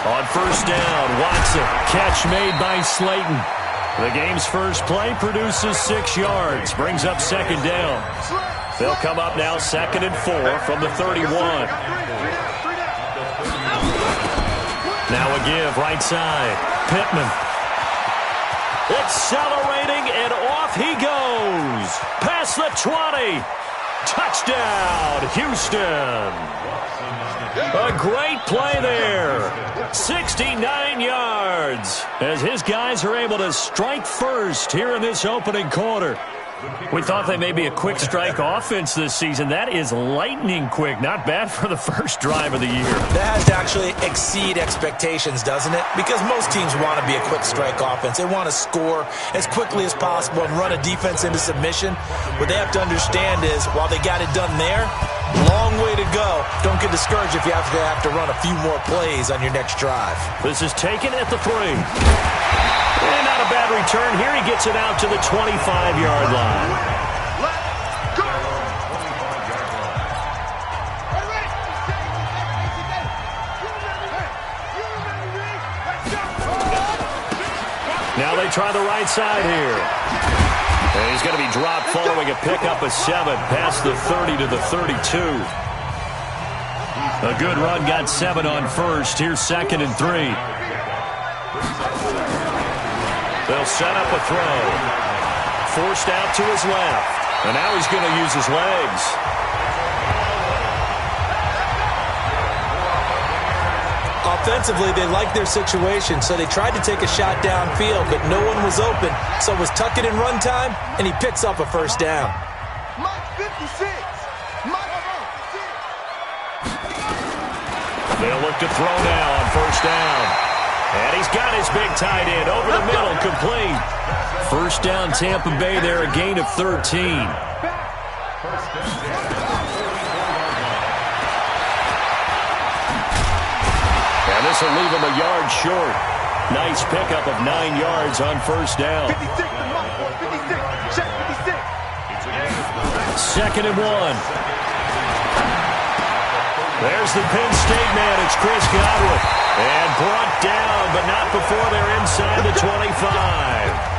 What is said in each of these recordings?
On first down, Watson. Catch made by Slayton. The game's first play produces 6 yards. Brings up second down. They'll come up now 2nd and 4 from the 31. Now a give right side. Pittman. Accelerating, and off he goes. Past the 20. Touchdown, Houston. A great play there. 69 yards as his guys are able to strike first here in this opening quarter. We thought they may be a quick strike offense this season. That is lightning quick. Not bad for the first drive of the year. That has to actually exceed expectations, doesn't it? Because most teams want to be a quick strike offense. They want to score as quickly as possible and run a defense into submission. What they have to understand is, while they got it done there, long way to go. Don't get discouraged if you have to run a few more plays on your next drive. This is taken at the 3. And not a bad return here. He gets it out to the 25-yard line. Let's go! Now they try the right side here. And he's going to be dropped following a pickup of 7 past the 30 to the 32. A good run got 7 on first. Here's 2nd and 3. They'll set up a throw. Forced out to his left. And now he's going to use his legs. Offensively, they liked their situation, so they tried to take a shot downfield, but no one was open. So it was tuck it in run time, and he picks up a first down. Mike 56. They'll look to throw now on first down. And he's got his big tight end over the middle, complete. First down, Tampa Bay there, a gain of 13. And this will leave him a yard short. Nice pickup of 9 yards on first down. 56 to Mike, 56. Check 56. 2nd and 1. There's the Penn State man. It's Chris Godwin. And brought down, but not before they're inside the 25.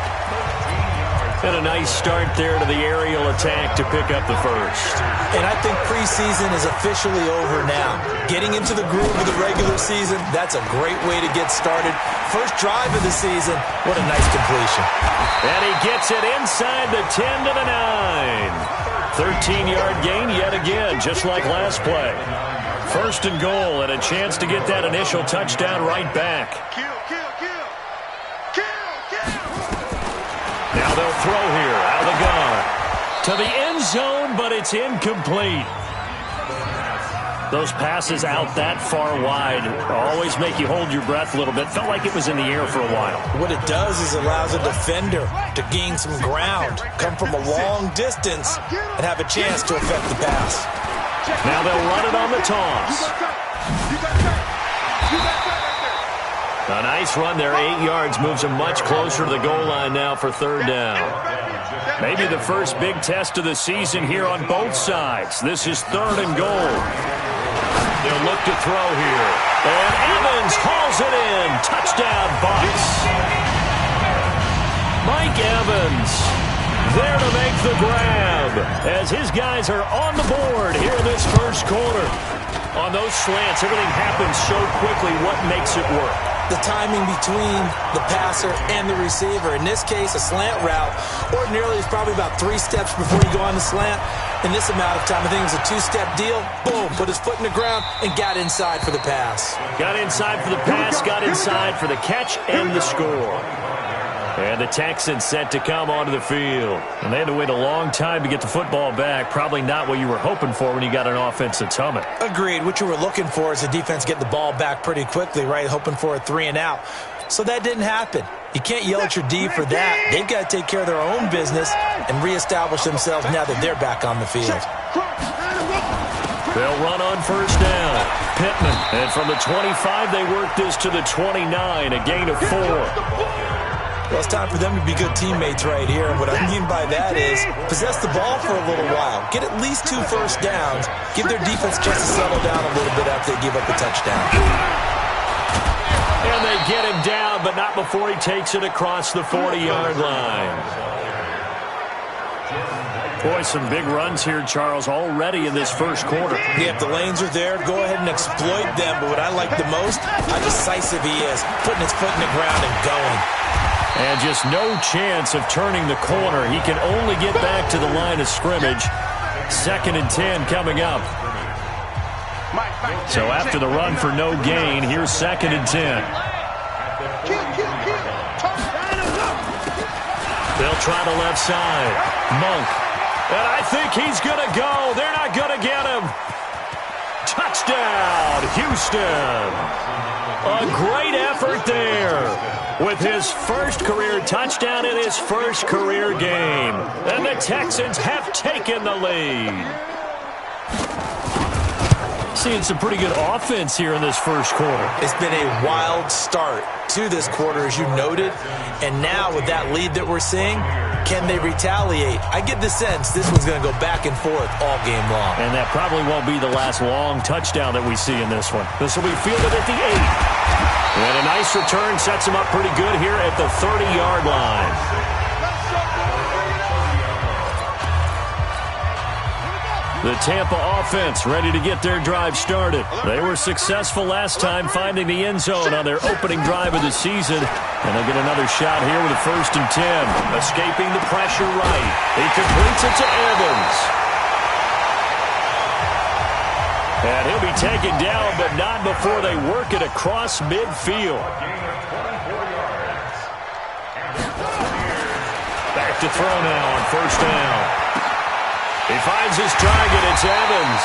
And a nice start there to the aerial attack to pick up the first. And I think preseason is officially over now. Getting into the groove of the regular season, that's a great way to get started. First drive of the season, what a nice completion. And he gets it inside the 10 to the 9. 13-yard gain yet again, just like last play. First and goal, and a chance to get that initial touchdown right back. Kill. Now they'll throw here, out of the gun. To the end zone, but it's incomplete. Those passes out that far wide always make you hold your breath a little bit. Felt like it was in the air for a while. What it does is allows a defender to gain some ground, come from a long distance, and have a chance to affect the pass. Now they'll run it on the toss. A nice run there, 8 yards, moves them much closer to the goal line now for third down. Maybe the first big test of the season here on both sides. This is 3rd and goal. They'll look to throw here. And Evans hauls it in. Touchdown, Bucs. Mike Evans there to make the grab as his guys are on the board here in this first quarter. On those slants, everything happens so quickly. What makes it work? The timing between the passer and the receiver. In this case, a slant route ordinarily is probably about 3 steps before you go on the slant. In this amount of time, I think it was a 2-step deal. Boom, put his foot in the ground and got inside for the pass. Got inside for the pass, got inside for the catch and the score. And the Texans set to come onto the field. And they had to wait a long time to get the football back. Probably not what you were hoping for when you got an offense that's humming. Agreed. What you were looking for is the defense getting the ball back pretty quickly, right? Hoping for a 3 and out. So that didn't happen. You can't yell at your D for that. They've got to take care of their own business and reestablish themselves now that they're back on the field. They'll run on first down. Pittman. And from the 25, they work this to the 29, a gain of 4. Well, it's time for them to be good teammates right here. And what I mean by that is possess the ball for a little while. Get at least 2 first downs. Give their defense a chance to settle down a little bit after they give up a touchdown. And they get him down, but not before he takes it across the 40-yard line. Boy, some big runs here, Charles, already in this first quarter. Yeah, if the lanes are there, go ahead and exploit them. But what I like the most, how decisive he is, putting his foot in the ground and going. And just no chance of turning the corner. He can only get back to the line of scrimmage. 2nd and 10 coming up. So after the run for no gain, here's 2nd and 10. They'll try the left side. Monk. And I think he's going to go. They're not going to get him. Touchdown, Houston. A great effort there with his first career touchdown in his first career game. And the Texans have taken the lead. Seeing some pretty good offense here in this first quarter. It's been a wild start to this quarter, as you noted. And now with that lead that we're seeing, can they retaliate? I get the sense this one's going to go back and forth all game long. And that probably won't be the last long touchdown that we see in this one. This will be fielded at the 8. And a nice return sets him up pretty good here at the 30-yard line. The Tampa offense ready to get their drive started. They were successful last time finding the end zone on their opening drive of the season. And they'll get another shot here with a 1st and 10. Escaping the pressure right. He completes it to Evans. And he'll be taken down, but not before they work it across midfield. Back to throw now on 1st down. He finds his target. It's Evans.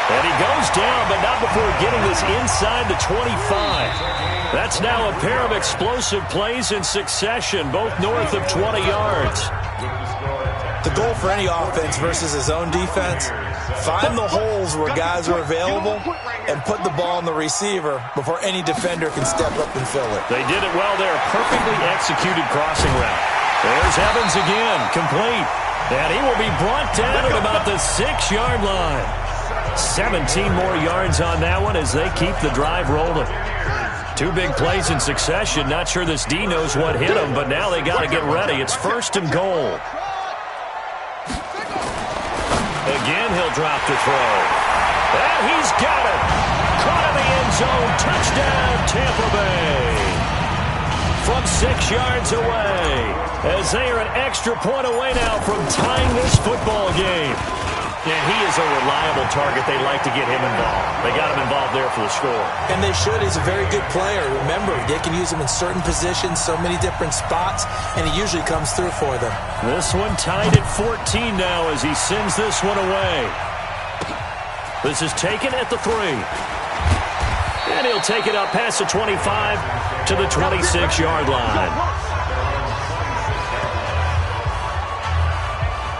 And he goes down, but not before getting this inside the 25. That's now a pair of explosive plays in succession, both north of 20 yards. The goal for any offense versus his own defense, find the holes where guys are available and put the ball on the receiver before any defender can step up and fill it. They did it well there. Perfectly executed crossing route. There's Evans again, complete. And he will be brought down at about the 6-yard line. 17 more yards on that one as they keep the drive rolling. 2 big plays in succession. Not sure this D knows what hit him, but now they got to get ready. It's 1st and goal. Again, he'll drop to throw. And he's got it. Caught in the end zone. Touchdown, Tampa Bay. From 6 yards away, as they are an extra point away now from tying this football game. And he is a reliable target. They like to get him involved. They got him involved there for the score. And they should. He's a very good player. Remember, they can use him in certain positions, so many different spots, and he usually comes through for them. This one tied at 14 now as he sends this one away. This is taken at the 3. And he'll take it up past the 25 to the 26-yard line.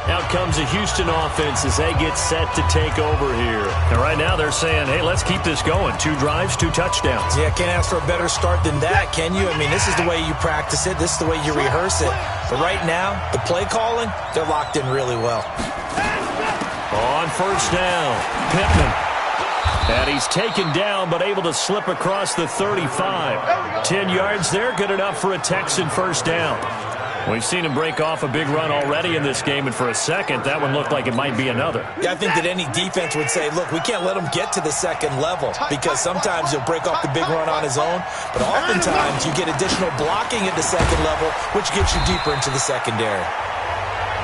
Out comes the Houston offense as they get set to take over here. And right now they're saying, hey, let's keep this going. 2 drives, 2 touchdowns. Yeah, can't ask for a better start than that, can you? I mean, this is the way you practice it. This is the way you rehearse it. But right now, the play calling, they're locked in really well. On 1st down, Pittman. And he's taken down, but able to slip across the 35. 10 yards there, good enough for a Texan 1st down. We've seen him break off a big run already in this game, and for a second, that one looked like it might be another. Yeah, I think that any defense would say, look, we can't let him get to the 2nd level, because sometimes he'll break off the big run on his own, but oftentimes you get additional blocking at the 2nd level, which gets you deeper into the secondary.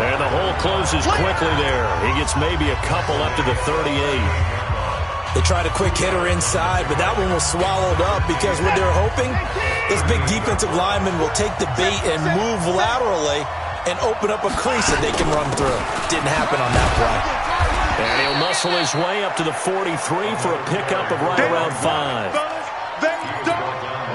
And the hole closes quickly there. He gets maybe a couple up to the 38. They tried a quick hitter inside, but that one was swallowed up because what they're hoping, this big defensive lineman will take the bait and move laterally and open up a crease that they can run through. Didn't happen on that play. And he'll muscle his way up to the 43 for a pickup of right around 5.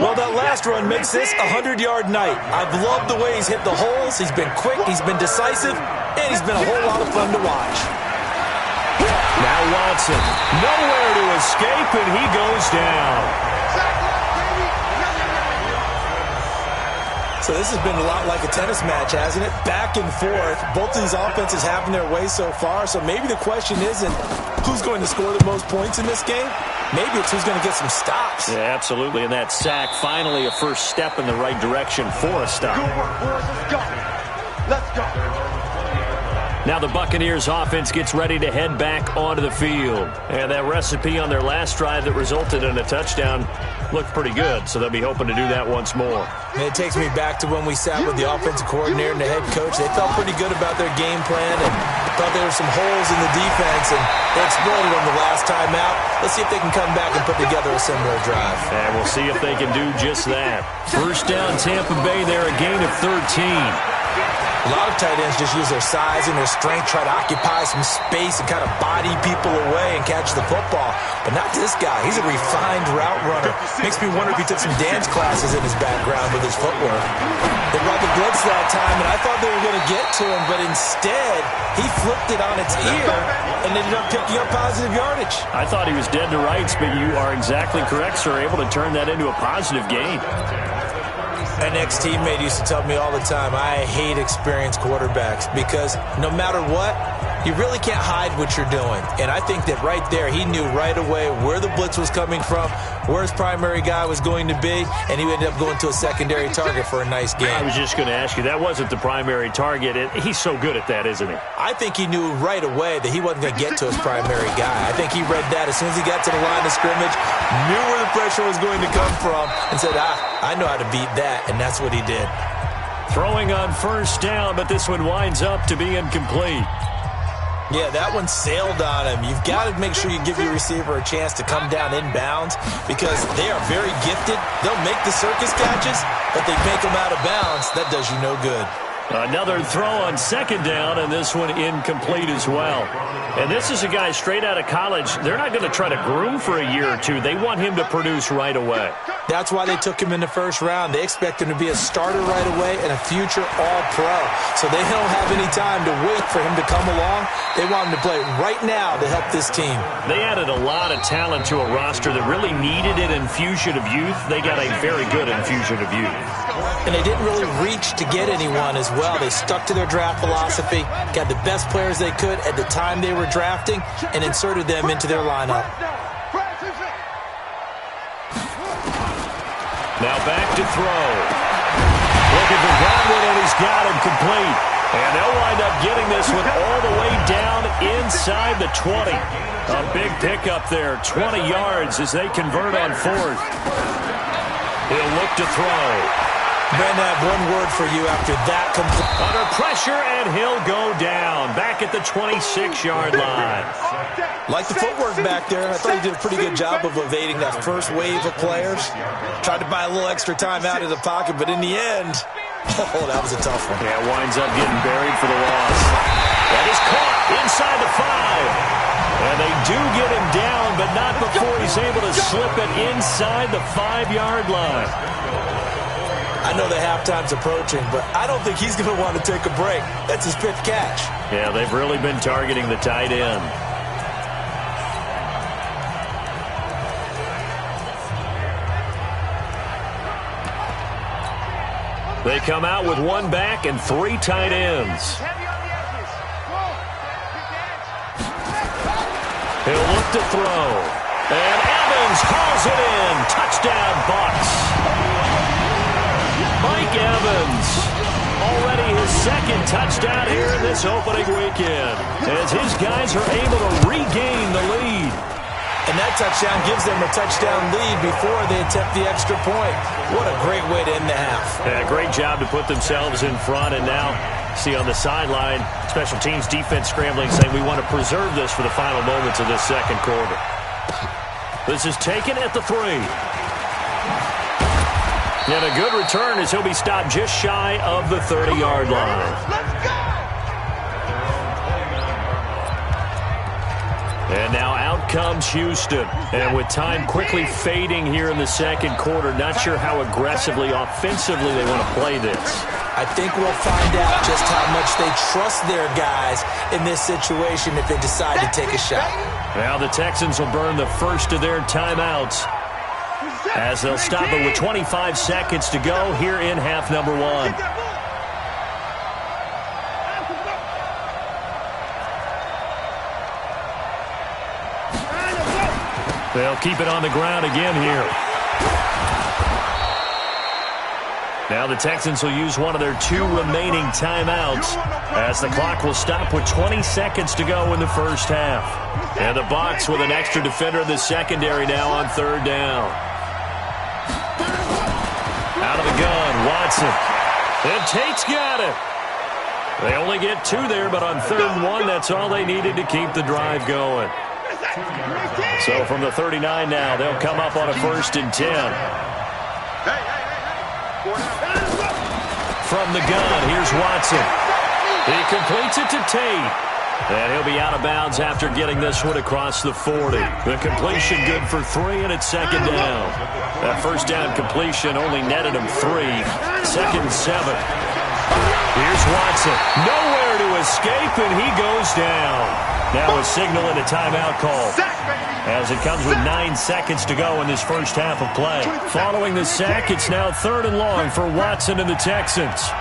Well, that last run makes this a 100-yard night. I've loved the way he's hit the holes. He's been quick, he's been decisive, and he's been a whole lot of fun to watch. Now Watson, nowhere to escape, and he goes down. So this has been a lot like a tennis match, hasn't it? Back and forth. Both of these offenses having their way so far. So maybe the question isn't who's going to score the most points in this game. Maybe it's who's going to get some stops. Yeah, absolutely. And that sack, finally a first step in the right direction for a stop. Good work, boys. Let's go. Let's go. Now the Buccaneers offense gets ready to head back onto the field. And that recipe on their last drive that resulted in a touchdown looked pretty good, so they'll be hoping to do that once more. And it takes me back to when we sat with the offensive coordinator and the head coach. They felt pretty good about their game plan and thought there were some holes in the defense, and they exploited them the last time out. Let's see if they can come back and put together a similar drive. And we'll see if they can do just that. First down, Tampa Bay there, a gain of 13. A lot of tight ends just use their size and their strength, try to occupy some space and kind of body people away and catch the football. But not this guy. He's a refined route runner. Makes me wonder if he took some dance classes in his background with his footwork. They brought the blitz that time, and I thought they were going to get to him, but instead, he flipped it on its ear and ended up picking up positive yardage. I thought he was dead to rights, but you are exactly correct, sir. Able to turn that into a positive gain. An ex-teammate used to tell me all the time, I hate experienced quarterbacks because no matter what, you really can't hide what you're doing. And I think that right there, he knew right away where the blitz was coming from, where his primary guy was going to be, and he ended up going to a secondary target for a nice game. I was just going to ask you, that wasn't the primary target. He's so good at that, isn't he? I think he knew right away that he wasn't going to get to his primary guy. I think he read that as soon as he got to the line of scrimmage, knew where the pressure was going to come from, and said, I know how to beat that, and that's what he did. Throwing on first down, but this one winds up to be incomplete. Yeah, that one sailed on him. You've got to make sure you give your receiver a chance to come down inbounds because they are very gifted. They'll make the circus catches, but they make them out of bounds. That does you no good. Another throw on second down, and this one incomplete as well. And this is a guy straight out of college. They're not going to try to groom for a year or two. They want him to produce right away. That's why they took him in the first round. They expect him to be a starter right away and a future all-pro. So they don't have any time to wait for him to come along. They want him to play right now to help this team. They added a lot of talent to a roster that really needed an infusion of youth. They got a very good infusion of youth. And they didn't really reach to get anyone as well. They stuck to their draft philosophy, got the best players they could at the time they were drafting, and inserted them into their lineup. Now back to throw. Looking for Godwin, and he's got him complete. And they'll wind up getting this one all the way down inside the 20. A big pickup there, 20 yards as they convert on fourth. He'll look to throw. Brandon, I have one word for you after that. Under pressure, and he'll go down. Back at the 26-yard line. Like the footwork back there, I thought he did a pretty good job of evading that first wave of players. Tried to buy a little extra time out of the pocket, but in the end, oh, that was a tough one. Yeah, winds up getting buried for the loss. That is caught inside the 5. And they do get him down, but not before he's able to slip it inside the 5-yard line. I know the halftime's approaching, but I don't think he's going to want to take a break. That's his 5th catch. Yeah, they've really been targeting the tight end. They come out with one back and 3 tight ends. He'll look to throw. And Evans hauls it in. Touchdown, Bucs. Mike Evans, already his 2nd touchdown here in this opening weekend, as his guys are able to regain the lead. And that touchdown gives them a touchdown lead before they attempt the extra point. What a great way to end the half. Yeah, great job to put themselves in front, and now see on the sideline, special teams defense scrambling, saying we want to preserve this for the final moments of this second quarter. This is taken at the 3. And a good return as he'll be stopped just shy of the 30-yard line. And now out comes Houston. And with time quickly fading here in the second quarter, not sure how aggressively, offensively they want to play this. I think we'll find out just how much they trust their guys in this situation if they decide to take a shot. Now the Texans will burn the first of their timeouts. as they'll stop it with 25 seconds to go here in half number one. They'll keep it on the ground again here. Now the Texans will use one of their 2 remaining timeouts as the clock will stop with 20 seconds to go in the first half. And the Bucs with an extra defender in the secondary now on third down. Out of the gun, Watson. And Tate's got it. They only get 2 there, but on 3rd and 1, that's all they needed to keep the drive going. So from the 39 now, they'll come up on a 1st and 10. From the gun, here's Watson. He completes it to Tate. And he'll be out of bounds after getting this one across the 40. The completion good for 3, and it's 2nd down. That first down completion only netted him 3. 2nd and 7. Here's Watson. Nowhere to escape, and he goes down. Now a signal and a timeout call, as it comes with 9 seconds to go in this first half of play. Following the sack, it's now 3rd and long for Watson and the Texans.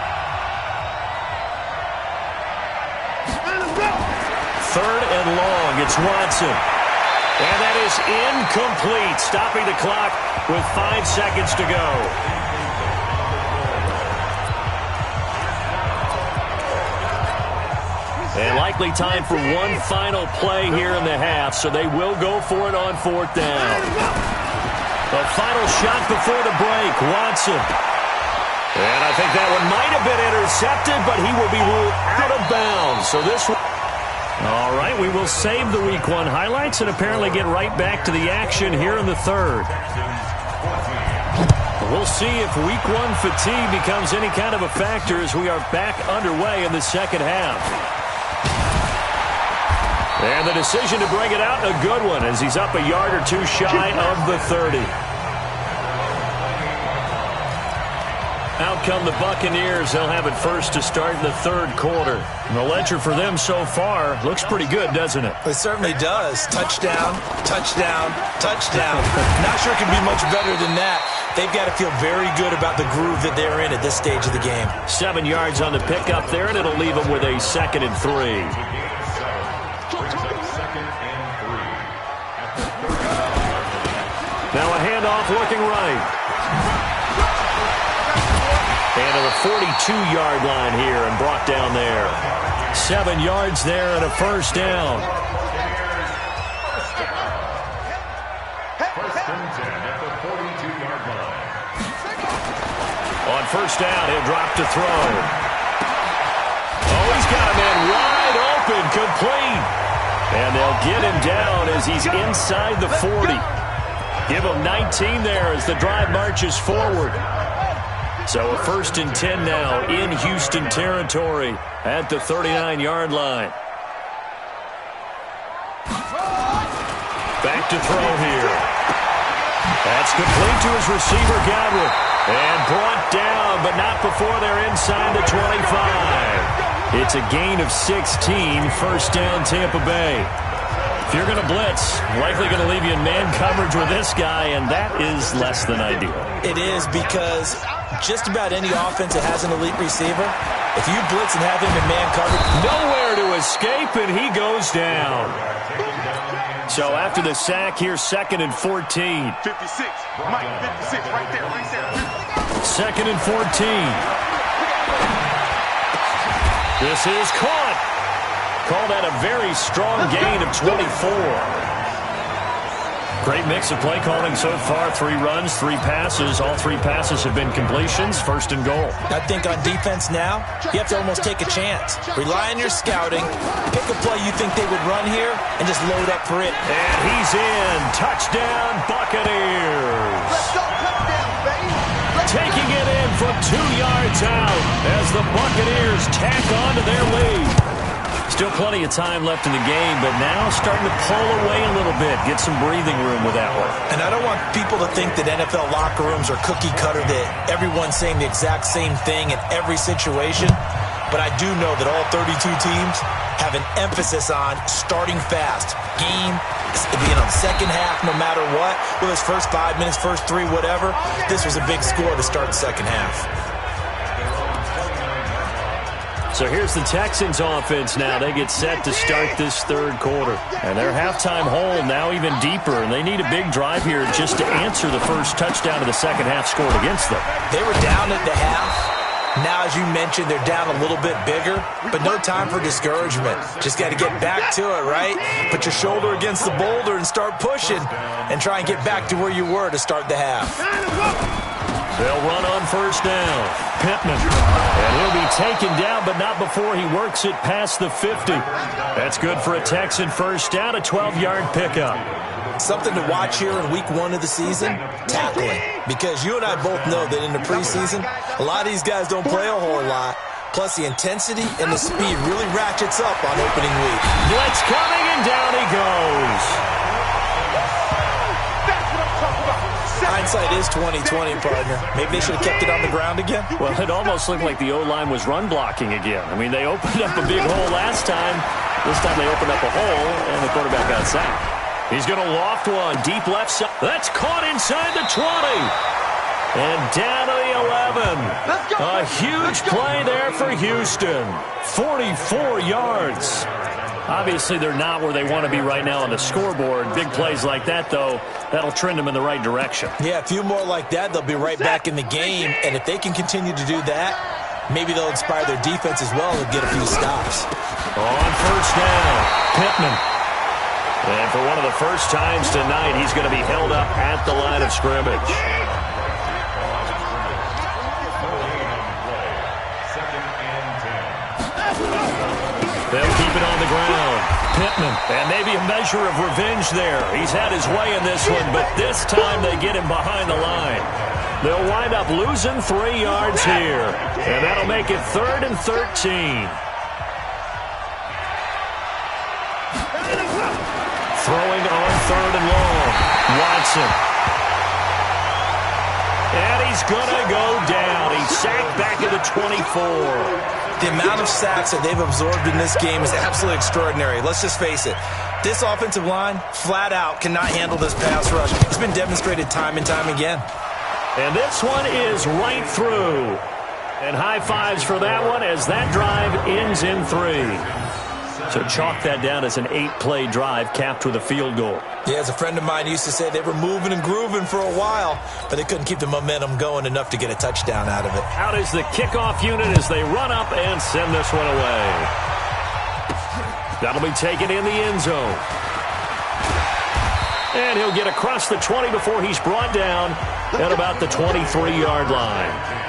3rd and long, it's Watson. And that is incomplete, stopping the clock with 5 seconds to go. And likely time for one final play here in the half, so they will go for it on 4th down. The final shot before the break, Watson. And I think that one might have been intercepted, but he will be ruled out of bounds. So this one... All right, we will save the Week 1 highlights and apparently get right back to the action here in the 3rd. We'll see if Week 1 fatigue becomes any kind of a factor as we are back underway in the 2nd half. And the decision to bring it out, a good one, as he's up a yard or 2 shy of the 30. Out come the Buccaneers. They'll have it first to start in the 3rd quarter. And the ledger for them so far looks pretty good, doesn't it? It certainly does. Touchdown, touchdown, touchdown. Not sure it can be much better than that. They've got to feel very good about the groove that they're in at this stage of the game. 7 yards on the pickup there, and it'll leave them with a 2nd and 3. Now a handoff looking right. And to the 42-yard line here and brought down there. 7 yards there and a 1st down. 1st and 10 at the 42-yard line. On 1st down, he'll drop to throw. Oh, he's got a man wide open, complete. And they'll get him down as he's inside the 40. Give him 19 there as the drive marches forward. So a 1st and 10 now in Houston territory at the 39-yard line. Back to throw here. That's complete to his receiver, Godwin. And brought down, but not before they're inside the 25. It's a gain of 16, 1st down Tampa Bay. If you're going to blitz, likely going to leave you in man coverage with this guy, and that is less than ideal. It is, because just about any offense that has an elite receiver, if you blitz and have him in man coverage, nowhere to escape, and he goes down. So after the sack, here's 2nd and 14. 56. Mike, 56, right there, right there. 2nd and 14. This is caught. Call that a very strong gain of 24. Great mix of play calling so far. 3 runs, 3 passes. All 3 passes have been completions. 1st and goal. I think on defense now, you have to almost take a chance. Rely on your scouting. Pick a play you think they would run here and just load up for it. And he's in. Touchdown, Buccaneers. Let's go, touchdown, baby. Taking it in from 2 yards out as the Buccaneers tack on to their lead. Still plenty of time left in the game, but now starting to pull away a little bit. Get some breathing room with that one. And I don't want people to think that NFL locker rooms are cookie cutter, that everyone's saying the exact same thing in every situation. but I do know that all 32 teams have an emphasis on starting fast. Game being on the second half no matter what, whether it's first 5 minutes, first 3, whatever. This was a big score to start the second half. So here's the Texans offense now. They get set to start this third quarter. And their halftime hole now even deeper, and they need a big drive here just to answer the first touchdown of the second half scored against them. They were down at the half. Now, as you mentioned, they're down a little bit bigger, but no time for discouragement. Just got to get back to it, right? Put your shoulder against the boulder and start pushing and try and get back to where you were to start the half. They'll run on first down. Pittman. And he'll be taken down, but not before he works it past the 50. That's good for a Texan first down, a 12-yard pickup. Something to watch here in week 1 of the season, tackling. Because you and I both know that in the preseason, a lot of these guys don't play a whole lot. Plus, the intensity and the speed really ratchets up on opening week. Blitz coming, and down he goes. Hindsight is 20/20, partner. Maybe they should have kept it on the ground again. Well, it almost looked like the O-line was run blocking again. I mean, they opened up a big hole last time. This time they opened up a hole, and the quarterback got sacked. He's going to loft one deep left side. That's caught inside the 20. And down to the 11. A huge play there for Houston. 44 yards. Obviously, they're not where they want to be right now on the scoreboard. Big plays like that, though, that'll trend them in the right direction. Yeah, a few more like that, they'll be right back in the game. And if they can continue to do that, maybe they'll inspire their defense as well and get a few stops. On first down, Pittman. And for one of the first times tonight, he's going to be held up at the line of scrimmage. They'll keep it on the ground. Pittman. And maybe a measure of revenge there. He's had his way in this one, but this time they get him behind the line. They'll wind up losing 3 yards here. And that'll make it 3rd and 13. Throwing on 3rd and long. Watson. And he's going to go down. He's sacked back at the 24. The amount of sacks that they've absorbed in this game is absolutely extraordinary. Let's just face it. This offensive line, flat out, cannot handle this pass rush. It's been demonstrated time and time again. And this one is right through. And high fives for that one as that drive ends in 3. So chalk that down as an 8-play drive capped with a field goal. Yeah, as a friend of mine used to say, they were moving and grooving for a while, but they couldn't keep the momentum going enough to get a touchdown out of it. Out is the kickoff unit as they run up and send this one away. That'll be taken in the end zone. And he'll get across the 20 before he's brought down at about the 23-yard line.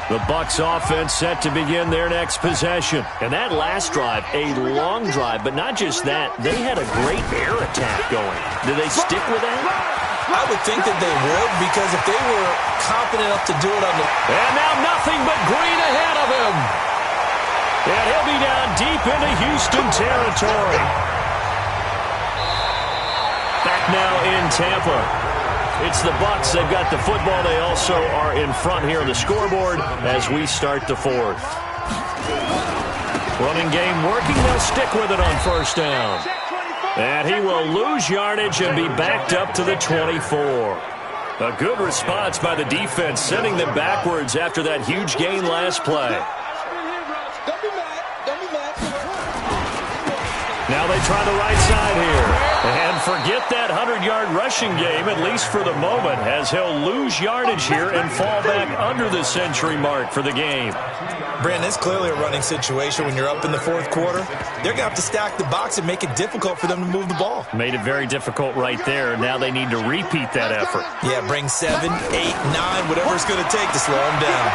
The Bucs offense set to begin their next possession. And that last drive, a long drive, but not just that. They had a great air attack going. Do they stick with that? I would think that they would, because if they were confident enough to do it on the... And now nothing but green ahead of him. And he'll be down deep into Houston territory. Back now in Tampa. It's the Bucs. They've got the football. They also are in front here on the scoreboard as we start the 4th. Running game working. They'll stick with it on first down. And he will lose yardage and be backed up to the 24. A good response by the defense, sending them backwards after that huge gain last play. Now they try the right side here. And forget that 100-yard rushing game, at least for the moment, as he'll lose yardage here and fall back under the century mark for the game. Brandon, it's clearly a running situation when you're up in the 4th quarter. They're going to have to stack the box and make it difficult for them to move the ball. Made it very difficult right there. Now they need to repeat that effort. Yeah, bring 7, 8, 9, whatever it's going to take to slow them down.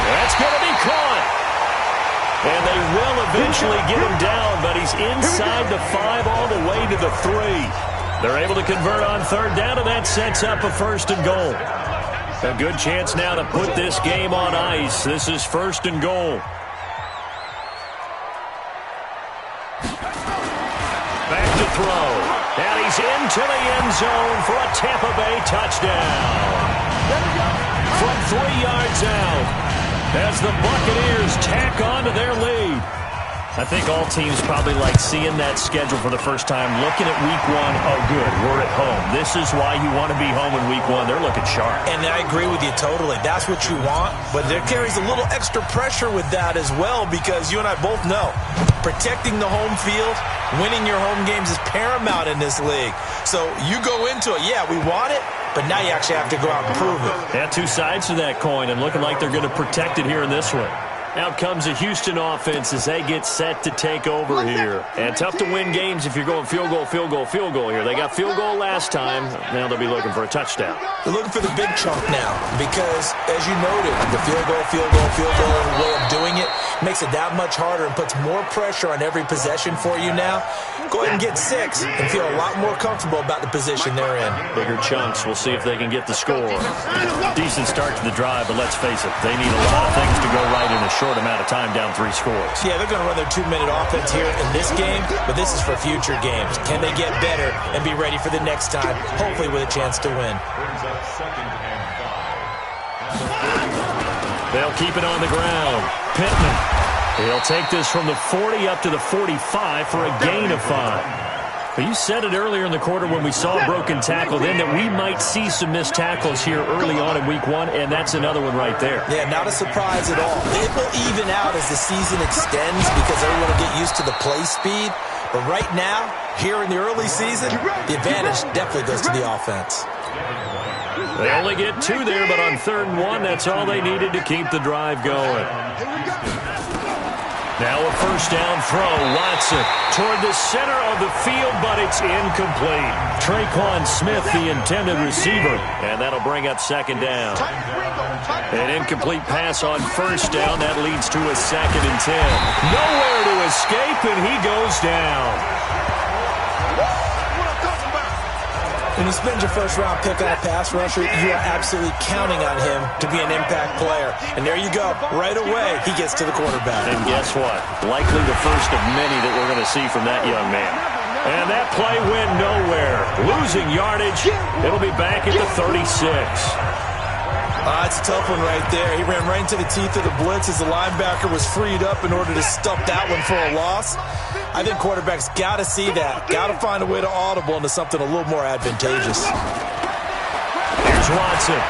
That's going to be caught. And they will eventually get him down, but he's inside the 5 all the way to the 3. They're able to convert on 3rd down, and that sets up a 1st and goal. A good chance now to put this game on ice. This is 1st and goal. Back to throw. And he's into the end zone for a Tampa Bay touchdown. From 3 yards out, as the Buccaneers tack on to their lead. I think all teams probably like seeing that schedule for the first time, looking at week 1. Oh, good, we're at home. This is why you want to be home in week 1. They're looking sharp. And I agree with you totally. That's what you want, but there carries a little extra pressure with that as well, because you and I both know protecting the home field, winning your home games is paramount in this league. So you go into it, yeah, we want it, but now you actually have to go out and prove it. Yeah, 2 sides to that coin, and looking like they're going to protect it here in this one. Out comes the Houston offense as they get set to take over here. And tough to win games if you're going field goal, field goal, field goal here. They got field goal last time. Now they'll be looking for a touchdown. They're looking for the big chunk now because, as you noted, the field goal, way of doing it makes it that much harder and puts more pressure on every possession for you now. Go ahead and get 6 and feel a lot more comfortable about the position they're in. Bigger chunks. We'll see if they can get the score. Decent start to the drive, but let's face it, they need a lot of things to go right in a short amount of time, down 3 scores. Yeah, they're going to run their 2-minute offense here in this game, but this is for future games. Can they get better and be ready for the next time, hopefully with a chance to win? They'll keep it on the ground. Pittman. He'll take this from the 40 up to the 45 for a gain of 5. But you said it earlier in the quarter when we saw a broken tackle then that we might see some missed tackles here early on in week 1, and that's another one right there. Yeah, not a surprise at all. It will even out as the season extends because everyone will get used to the play speed. But right now, here in the early season, the advantage definitely goes to the offense. They only get 2 there, but on 3rd and 1, that's all they needed to keep the drive going. Now a first down throw. Watson toward the center of the field, but it's incomplete. Traquan Smith, the intended receiver, and that'll bring up 2nd down. An incomplete pass on 1st down. That leads to a 2nd and 10. Nowhere to escape, and he goes down. When you spend your first-round pick on a pass rusher, you are absolutely counting on him to be an impact player. And there you go. Right away, he gets to the quarterback. And guess what? Likely the first of many that we're going to see from that young man. And that play went nowhere. Losing yardage. It'll be back at the 36. It's a tough one right there. He ran right into the teeth of the blitz as the linebacker was freed up in order to stop that one for a loss. I think quarterbacks got to see that. Got to find a way to audible into something a little more advantageous. Here's Watson.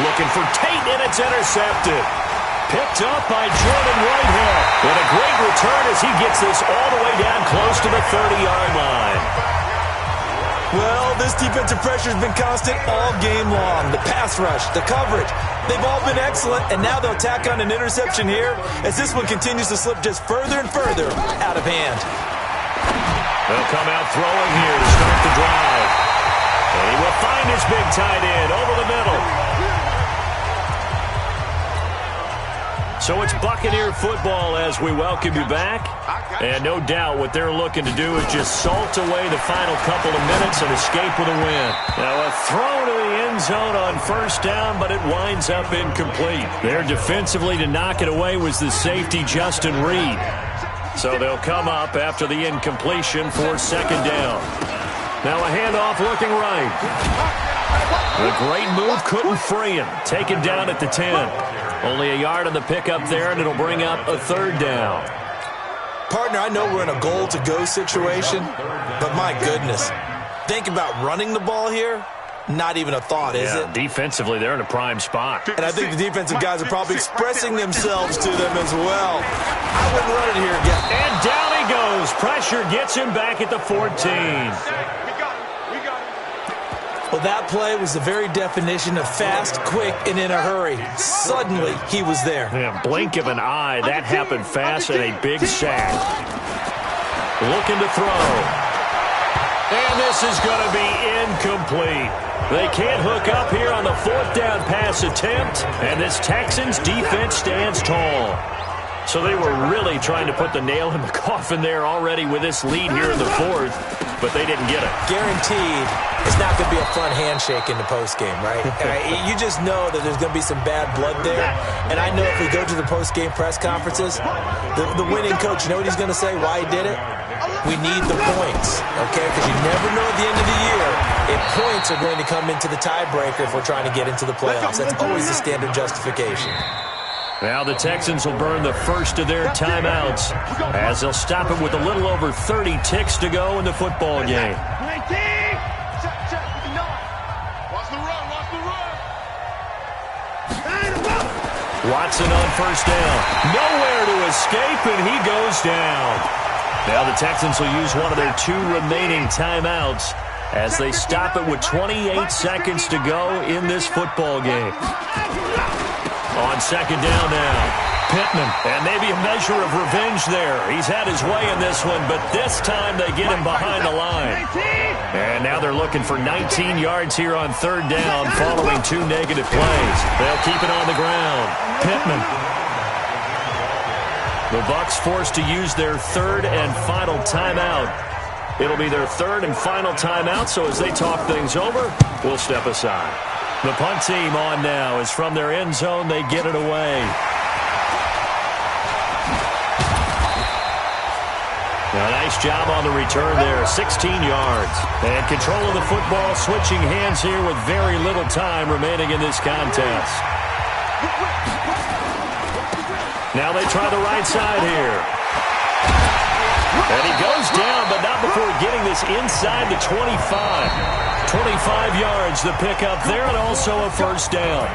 Looking for Tate, and it's intercepted. Picked up by Jordan Whitehead. And a great return as he gets this all the way down close to the 30-yard line. Well, this defensive pressure has been constant all game long. The pass rush, the coverage, they've all been excellent, and now they'll tack on an interception here as this one continues to slip just further and further out of hand. They'll come out throwing here to start the drive. And he will find his big tight end over the middle. So it's Buccaneer football as we welcome you back. And no doubt what they're looking to do is just salt away the final couple of minutes and escape with a win. Now a throw to the end zone on 1st down, but it winds up incomplete. There defensively to knock it away was the safety Justin Reed. So they'll come up after the incompletion for 2nd down. Now a handoff looking right. A great move, couldn't free him. Taken down at the 10. Only a yard on the pickup there, and it'll bring up a 3rd down. Partner, I know we're in a goal-to-go situation, but my goodness, think about running the ball here. Not even a thought, is it? Defensively, they're in a prime spot. And I think the defensive guys are probably expressing themselves to them as well. I wouldn't run it here again. And down he goes. Pressure gets him back at the 14. Well, that play was the very definition of fast, quick, and in a hurry. Suddenly, he was there. Yeah, blink of an eye. That happened fast and a big sack. Looking to throw. And this is going to be incomplete. They can't hook up here on the 4th down pass attempt. And this Texans defense stands tall. So they were really trying to put the nail in the coffin there already with this lead here in the 4th, but they didn't get it. Guaranteed it's not going to be a fun handshake in the postgame, right? You just know that there's going to be some bad blood there. And I know if we go to the postgame press conferences, the winning coach, you know what he's going to say, why he did it? We need the points, okay? Because you never know at the end of the year if points are going to come into the tiebreaker if we're trying to get into the playoffs. That's always the standard justification. Now the Texans will burn the first of their timeouts as they'll stop it with a little over 30 ticks to go in the football game. Watson on first down. Nowhere to escape, and he goes down. Now the Texans will use one of their 2 remaining timeouts as they stop it with 28 seconds to go in this football game. On second down now. Pittman, and maybe a measure of revenge there. He's had his way in this one, but this time they get him behind the line. And now they're looking for 19 yards here on third down following 2 negative plays. They'll keep it on the ground. Pittman. The Bucs forced to use their 3rd and final timeout. It'll be their 3rd and final timeout, so as they talk things over, we'll step aside. The punt team on now is from their end zone. They get it away. A nice job on the return there, 16 yards. And control of the football, switching hands here with very little time remaining in this contest. Now they try the right side here. And he goes down, but not before getting this inside the 25. 25 yards the pickup there, and also a first down.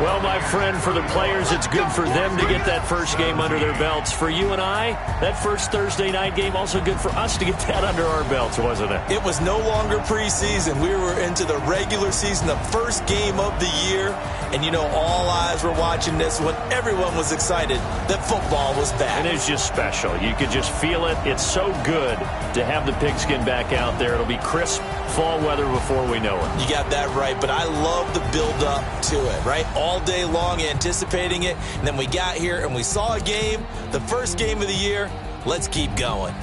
Well, my friend, for the players, it's good for them to get that first game under their belts. For you and I, that first Thursday night game, also good for us to get that under our belts, wasn't it? It was no longer preseason. We were into the regular season, the first game of the year. And, you know, all eyes were watching this when everyone was excited that football was back. And it's just special. You could just feel it. It's so good to have the pigskin back out there. It'll be crisp fall weather before we know it. You got that right, but I love the build-up to it, right? All day long anticipating it, and then we got here and we saw a game, the first game of the year. Let's keep going.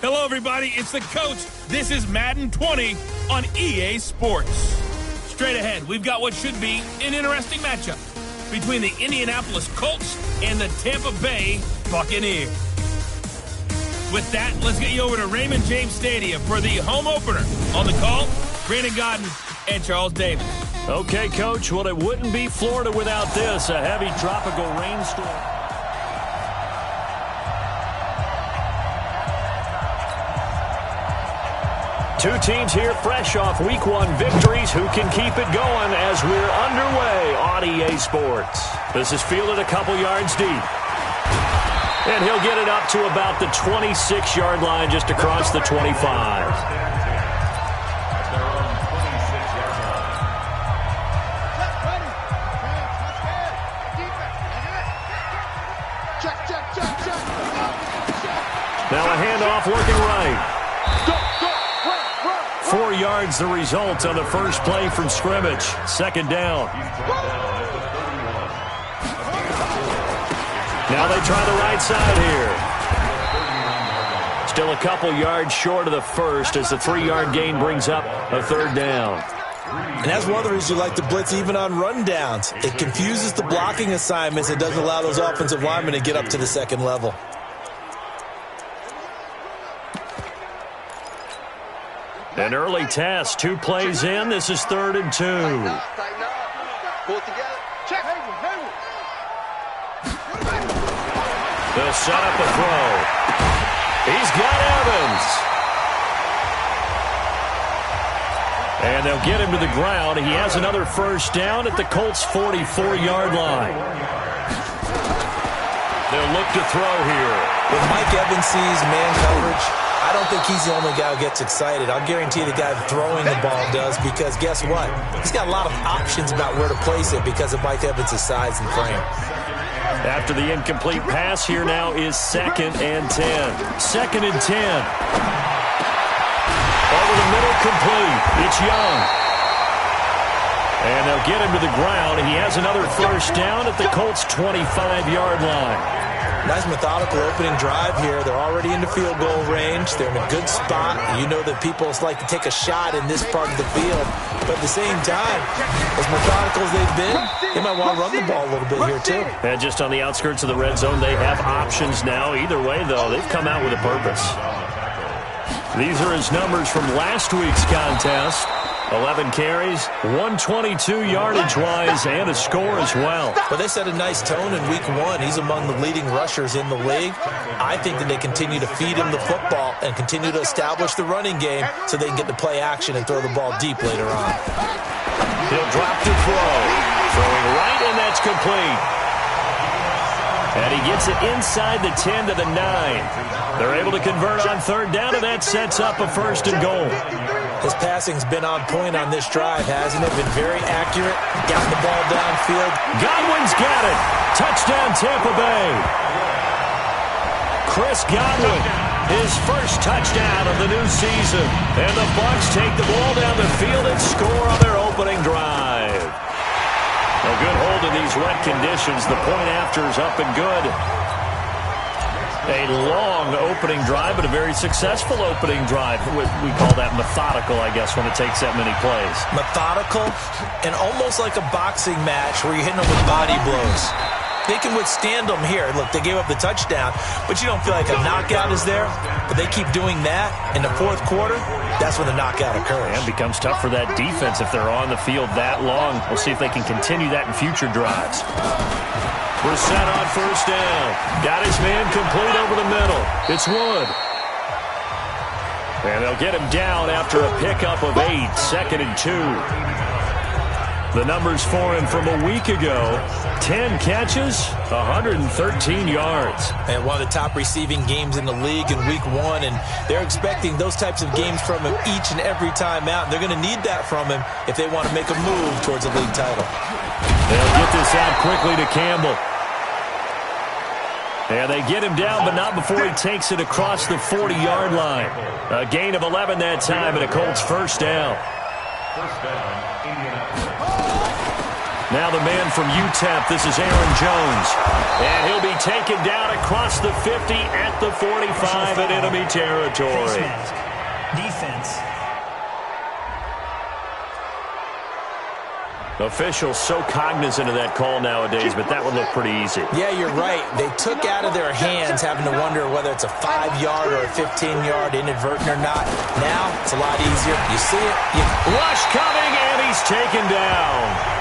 Hello, everybody. It's the coach. This is Madden 20 on EA Sports. Straight ahead, we've got what should be an interesting matchup between the Indianapolis Colts and the Tampa Bay Buccaneers. With that, let's get you over to Raymond James Stadium for the home opener. On the call, Brandon Godden and Charles Davis. Okay, Coach. Well, it wouldn't be Florida without this, a heavy tropical rainstorm. Two teams here fresh off Week 1 victories. Who can keep it going as we're underway on EA Sports? This is fielded a couple yards deep. And he'll get it up to about the 26-yard line just across the 25. Now a handoff looking right. 4 yards the result on the first play from scrimmage. Second down. Now they try the right side here. Still a couple yards short of the first as the 3-yard gain brings up a third down. And that's one of the reasons you like to blitz even on rundowns. It confuses the blocking assignments. It doesn't allow those offensive linemen to get up to the second level. An early test, 2 plays in. This is 3rd and 2. Pull it together. Check. They'll set up a throw. He's got Evans. And they'll get him to the ground. He has another first down at the Colts' 44-yard line. They'll look to throw here. When Mike Evans sees man coverage, I don't think he's the only guy who gets excited. I'll guarantee the guy throwing the ball does, because guess what? He's got a lot of options about where to place it because of Mike Evans' size and frame. After the incomplete pass, here now is 2nd and 10. 2nd and 10. Over the middle, complete. It's Young. And they'll get him to the ground. He has another first down at the Colts' 25-yard line. Nice methodical opening drive here. They're already into field goal range. They're in a good spot. You know that people like to take a shot in this part of the field. But at the same time, as methodical as they've been, they might want to run the ball a little bit here too. And just on the outskirts of the red zone, they have options now. Either way, though, they've come out with a purpose. These are his numbers from last week's contest. 11 carries, 122 yardage-wise, and a score as well. But they set a nice tone in Week 1. He's among the leading rushers in the league. I think that they continue to feed him the football and continue to establish the running game so they can get to play action and throw the ball deep later on. He'll drop to throw. Throwing right, and that's complete. And he gets it inside the 10 to the 9. They're able to convert on 3rd down, and that sets up a 1st and goal. His passing's been on point on this drive, hasn't it? Been very accurate. Gotten the ball downfield. Godwin's got it. Touchdown, Tampa Bay. Chris Godwin, his first touchdown of the new season. And the Bucs take the ball down the field and score on their opening drive. A good hold in these wet conditions. The point after is up and good. A long opening drive, but a very successful opening drive. We call that methodical, I guess, when it takes that many plays. Methodical and almost like a boxing match where you're hitting them with body blows. They can withstand them here. Look, they gave up the touchdown, but you don't feel like a knockout is there. But they keep doing that in the 4th quarter. That's when the knockout occurs. And it becomes tough for that defense if they're on the field that long. We'll see if they can continue that in future drives. We're set on 1st down. Got his man complete over the middle. It's Wood. And they'll get him down after a pickup of 8. 2nd and 2. The numbers for him from a week ago: 10 catches, 113 yards. And one of the top receiving games in the league in Week 1, and they're expecting those types of games from him each and every time out. They're going to need that from him if they want to make a move towards a league title. They'll get this out quickly to Campbell. And they get him down, but not before he takes it across the 40-yard line. A gain of 11 that time, and a Colts 1st down. Now the man from UTEP, this is Aaron Jones. And he'll be taken down across the 50 at the 45 in enemy territory. Defense. Officials so cognizant of that call nowadays, but that would look pretty easy. Yeah, you're right. They took out of their hands having to wonder whether it's a 5-yard or a 15-yard inadvertent or not. Now, it's a lot easier. You see it. Rush coming, and he's taken down.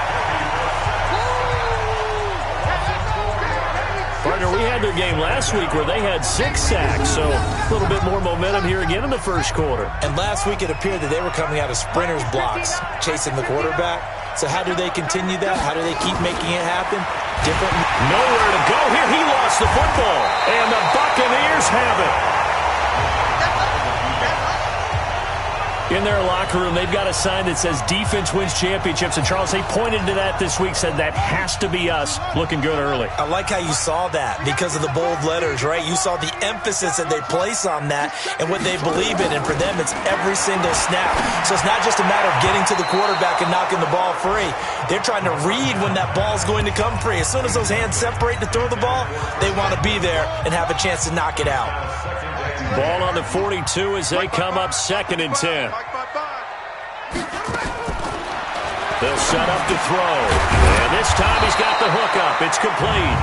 Partner, we had their game last week where they had 6 sacks, so a little bit more momentum here again in the first quarter. And last week it appeared that they were coming out of sprinters blocks, chasing the quarterback. So how do they continue that? How do they keep making it happen? Different. Nowhere to go here. He lost the football, and the Buccaneers have it. In their locker room, they've got a sign that says defense wins championships. And, Charles, they pointed to that this week, said that has to be us. Looking good early. I like how you saw that because of the bold letters, right? You saw the emphasis that they place on that and what they believe in. And for them, it's every single snap. So it's not just a matter of getting to the quarterback and knocking the ball free. They're trying to read when that ball's going to come free. As soon as those hands separate to throw the ball, they want to be there and have a chance to knock it out. Ball on the 42 as they come up 2nd and 10. They'll set up to throw. And this time he's got the hook up. It's complete.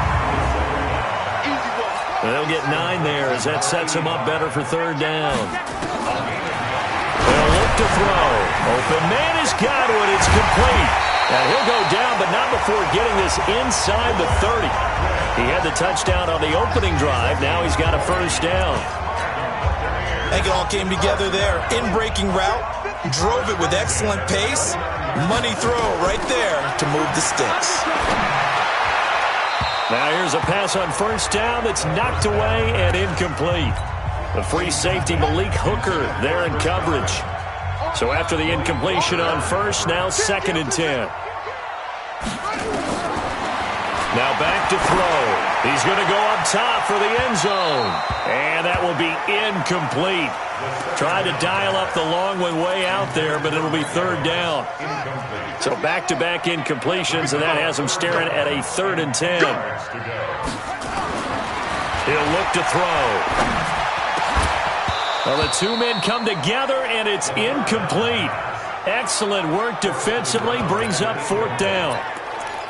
They'll get 9 there as that sets him up better for 3rd down. They'll look to throw. Open man has got one. It's complete. And he'll go down, but not before getting this inside the 30. He had the touchdown on the opening drive. Now he's got a 1st down. I think it all came together there. In-breaking route, drove it with excellent pace. Money throw right there to move the sticks. Now here's a pass on 1st down that's knocked away and incomplete. The free safety, Malik Hooker, there in coverage. So after the incompletion on 1st, now 2nd and 10. Now back to throw. He's going to go up top for the end zone. And that will be incomplete. Tried to dial up the long one way out there, but it'll be 3rd down. So back-to-back incompletions, and that has him staring at a 3rd and 10. He'll look to throw. Well, the 2 men come together, and it's incomplete. Excellent work defensively, brings up 4th down.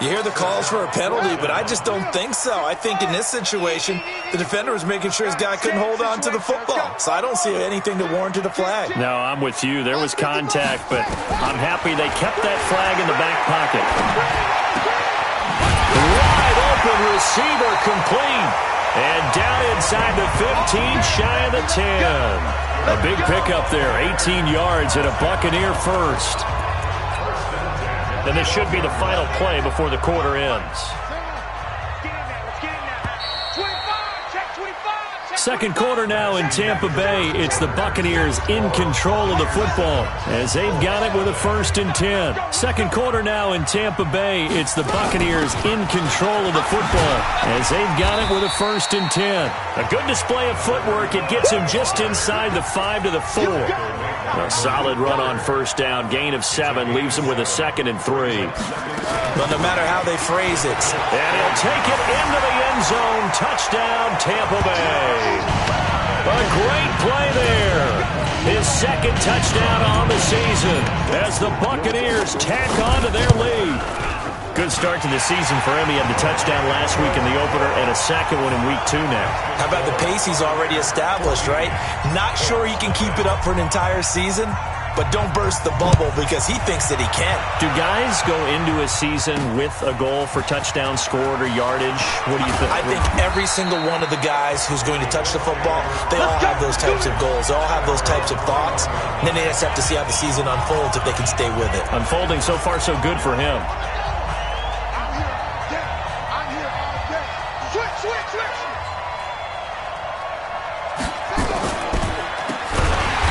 You hear the calls for a penalty, but I just don't think so. I think in this situation, the defender was making sure his guy couldn't hold on to the football. So I don't see anything that warranted a flag. No, I'm with you. There was contact, but I'm happy they kept that flag in the back pocket. Wide open receiver complete. And down inside the 15, shy of the 10. A big pickup there, 18 yards and a Buccaneer 1st. And this should be the final play before the quarter ends. Second quarter now in Tampa Bay. It's the Buccaneers in control of the football as they've got it with a 1st and 10. Second quarter now in Tampa Bay. It's the Buccaneers in control of the football as they've got it with a 1st and 10. A good display of footwork. It gets him just inside the 5 to the 4. A solid run on 1st down. Gain of 7 leaves him with a 2nd and 3. But no matter how they phrase it. And he'll take it into the end zone. Touchdown, Tampa Bay. A great play there. His 2nd touchdown on the season as the Buccaneers tack on to their lead. Good start to the season for him. He had the touchdown last week in the opener and a 2nd one in week 2 now. How about the pace he's already established, right? Not sure he can keep it up for an entire season, but don't burst the bubble because he thinks that he can. Do guys go into a season with a goal for touchdown scored or yardage? What do you think? I think every single one of the guys who's going to touch the football, they all have those types of goals. They all have those types of thoughts. And then they just have to see how the season unfolds if they can stay with it. Unfolding so far so good for him.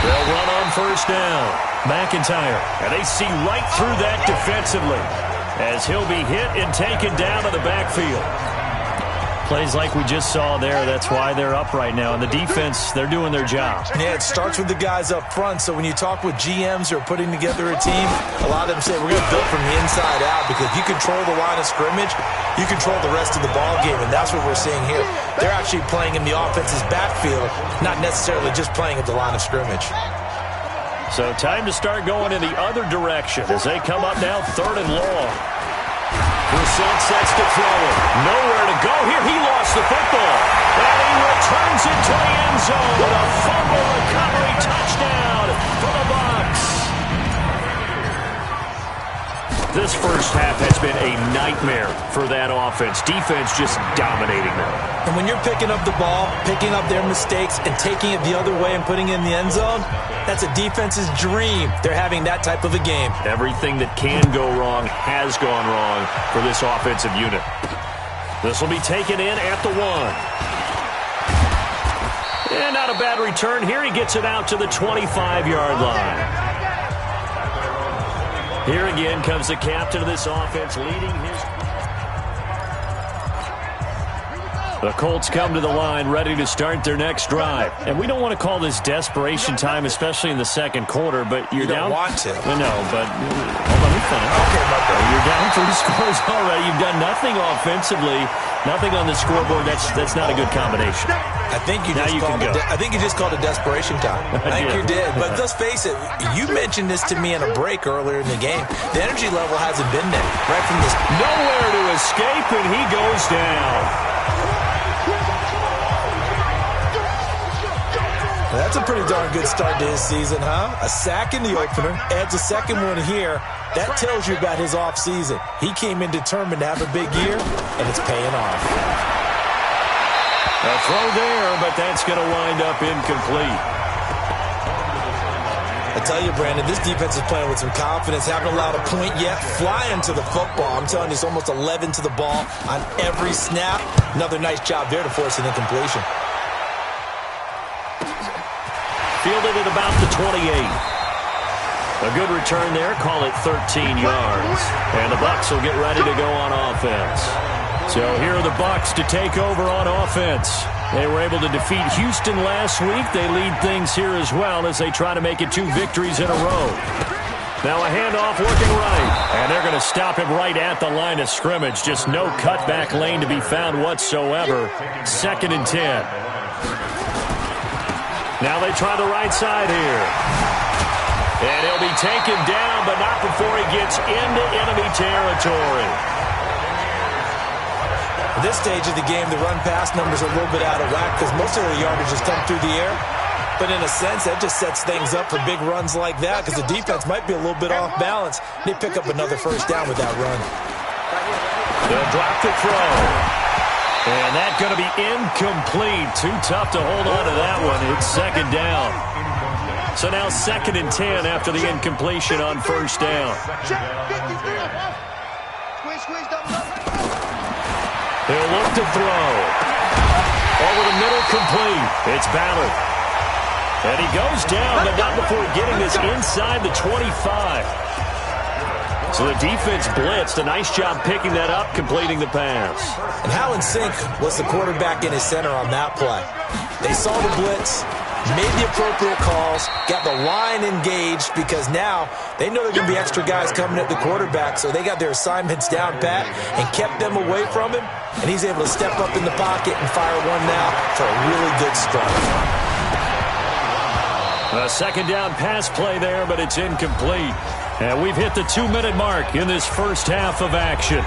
They'll run on 1st down. McIntyre. And they see right through that defensively as he'll be hit and taken down to the backfield. Plays like we just saw there, that's why they're up right now. And the defense, they're doing their job. Yeah, it starts with the guys up front. So when you talk with GMs who are putting together a team, a lot of them say we're going to build from the inside out, because if you control the line of scrimmage, you control the rest of the ball game, and that's what we're seeing here. They're actually playing in the offense's backfield, not necessarily just playing at the line of scrimmage. So time to start going in the other direction as they come up now 3rd and long. Brissett sets to throw it. Nowhere to go here. He lost the football. And he returns it to the end zone with a fumble recovery touchdown for the Bucs. This first half has been a nightmare for that offense. Defense just dominating them. And when you're picking up the ball, picking up their mistakes, and taking it the other way and putting it in the end zone, that's a defense's dream. They're having that type of a game. Everything that can go wrong has gone wrong for this offensive unit. This will be taken in at the 1. And not a bad return here. He gets it out to the 25-yard line. Here again comes the captain of this offense leading his... The Colts come to the line ready to start their next drive. And we don't want to call this desperation time, especially in the second quarter, but you're down... You don't want to. No, but... Hold on, let me finish. Okay, you're down 3 scores already. You've done nothing offensively, nothing on the scoreboard. That's not a good combination. I think you just called it desperation time. I think you did. But let's face it, you mentioned this to me in a break earlier in the game. The energy level hasn't been there. Right from this. Nowhere to escape, and he goes down. That's a pretty darn good start to his season, huh? A sack in the opener, adds a second one here. That tells you about his offseason. He came in determined to have a big year, and it's paying off. A throw there, but that's going to wind up incomplete. I tell you, Brandon, this defense is playing with some confidence. Haven't allowed a point yet. Flying to the football. I'm telling you, it's almost 11 to the ball on every snap. Another nice job there to force an incompletion. Fielded at about the 28. A good return there. Call it 13 yards. And the Bucs will get ready to go on offense. So here are the Bucs to take over on offense. They were able to defeat Houston last week. They lead things here as well as they try to make it 2 victories in a row. Now a handoff looking right. And they're going to stop him right at the line of scrimmage. Just no cutback lane to be found whatsoever. 2nd and 10. Now they try the right side here. And he'll be taken down, but not before he gets into enemy territory. At this stage of the game, the run-pass numbers are a little bit out of whack because most of their yardage has come through the air. But in a sense, that just sets things up for big runs like that because the defense might be a little bit off balance. They pick up another first down with that run. They'll drop the throw. And that's going to be incomplete. Too tough to hold on to that one. It's 2nd down. So now 2nd and 10 after the incompletion on first down. He'll look to throw. Over the middle, complete. It's Ballard. And he goes down, but not before getting this inside the 25. So the defense blitzed. A nice job picking that up, completing the pass. And how in sync was the quarterback in his center on that play? They saw the blitz, made the appropriate calls, got the line engaged because now they know there are going to be extra guys coming at the quarterback, so they got their assignments down pat and kept them away from him, and he's able to step up in the pocket and fire one now for a really good strike. A 2nd down pass play there, but it's incomplete. And we've hit the 2-minute mark in this first half of action.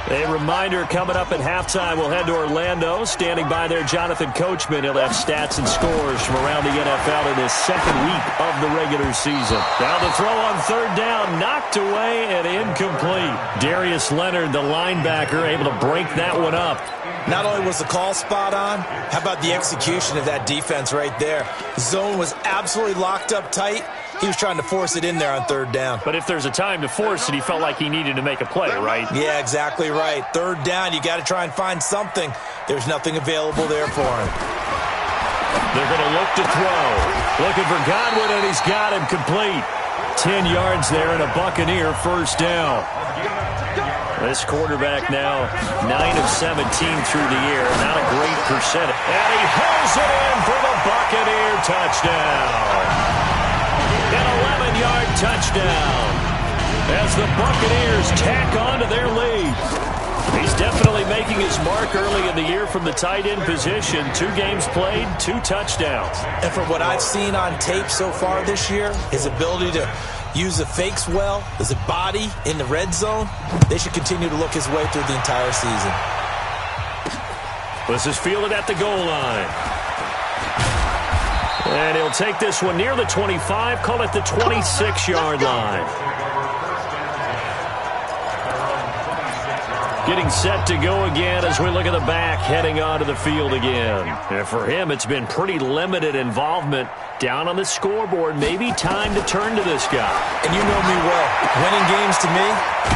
A reminder coming up at halftime, we'll head to Orlando. Standing by there, Jonathan Coachman. He'll have stats and scores from around the NFL in his 2nd week of the regular season. Now the throw on 3rd down, knocked away and incomplete. Darius Leonard, the linebacker, able to break that one up. Not only was the call spot on, how about the execution of that defense right there? Zone was absolutely locked up tight. He was trying to force it in there on 3rd down. But if there's a time to force it, he felt like he needed to make a play, right? Yeah, exactly right. 3rd down, you got to try and find something. There's nothing available there for him. They're going to look to throw. Looking for Godwin, and he's got him complete. 10 yards there and a Buccaneer first down. This quarterback now 9 of 17 through the air. Not a great percentage. And he hauls it in for the Buccaneer touchdown. An 11-yard touchdown as the Buccaneers tack on to their lead. He's definitely making his mark early in the year from the tight end position. 2 games played, 2 touchdowns. And from what I've seen on tape so far this year, his ability to use the fakes well, his body in the red zone, they should continue to look his way through the entire season. This is fielded at the goal line. And he'll take this one near the 25, call it the 26-yard line. Getting set to go again as we look at the back heading onto the field again. And for him, it's been pretty limited involvement down on the scoreboard. Maybe time to turn to this guy. And you know me well. Winning games to me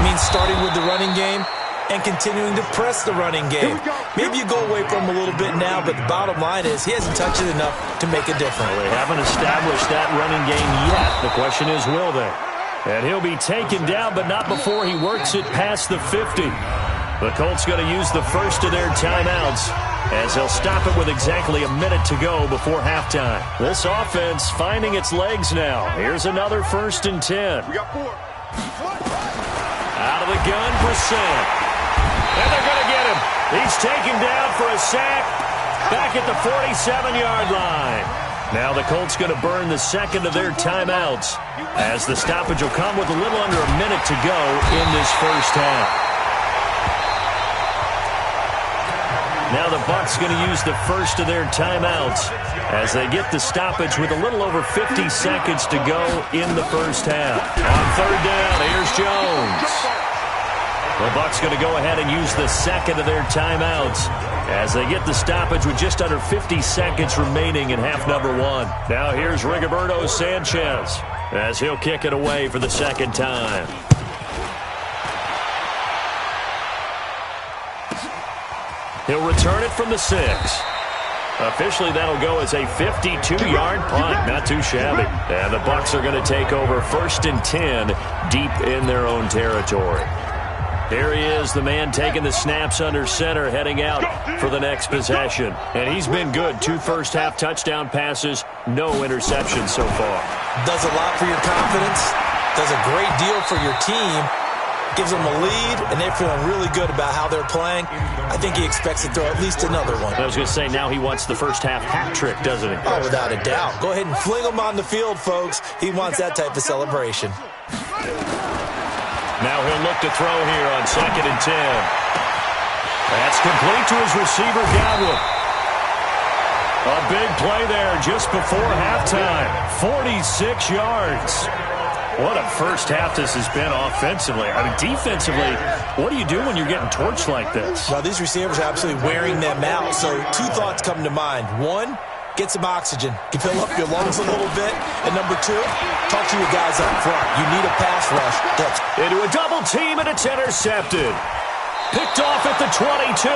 means starting with the running game and continuing to press the running game. Maybe you go away from him a little bit now, but the bottom line is he hasn't touched it enough to make a difference. Well, they haven't established that running game yet. The question is, will they? And he'll be taken down, but not before he works it past the 50. The Colts going to use the first of their timeouts as they'll stop it with exactly a minute to go before halftime. This offense finding its legs now. Here's another 1st and 10. We got 4. Out of the gun, Brissett. And they're going to get him. He's taken down for a sack back at the 47-yard line. Now the Colts going to burn the second of their timeouts as the stoppage will come with a little under a minute to go in this first half. Now the Bucs going to use the first of their timeouts as they get the stoppage with a little over 50 seconds to go in the first half. On 3rd down, here's Jones. The Bucs going to go ahead and use the second of their timeouts as they get the stoppage with just under 50 seconds remaining in half number 1. Now here's Rigoberto Sanchez as he'll kick it away for the second time. He'll return it from the 6. Officially, that'll go as a 52-yard punt. Not too shabby. And the Bucs are going to take over 1st and 10 deep in their own territory. Here he is, the man taking the snaps under center, heading out for the next possession. And he's been good. 2 first-half touchdown passes, no interceptions so far. Does a lot for your confidence. Does a great deal for your team. Gives them a lead, and they're feeling really good about how they're playing. I think he expects to throw at least another one. I was going to say, now he wants the first-half hat trick, doesn't he? Oh, without a doubt. Go ahead and fling him on the field, folks. He wants that type of celebration. Now he'll look to throw here on 2nd and 10. That's complete to his receiver, Godwin. A big play there just before halftime. 46 yards. What a first half this has been offensively. I mean, defensively, what do you do when you're getting torched like this? Well, these receivers are absolutely wearing them out. So 2 thoughts come to mind. 1, get some oxygen. You fill up your lungs a little bit. And number 2, talk to your guys up front. You need a pass rush. Into a double team, and it's intercepted. Picked off at the 22.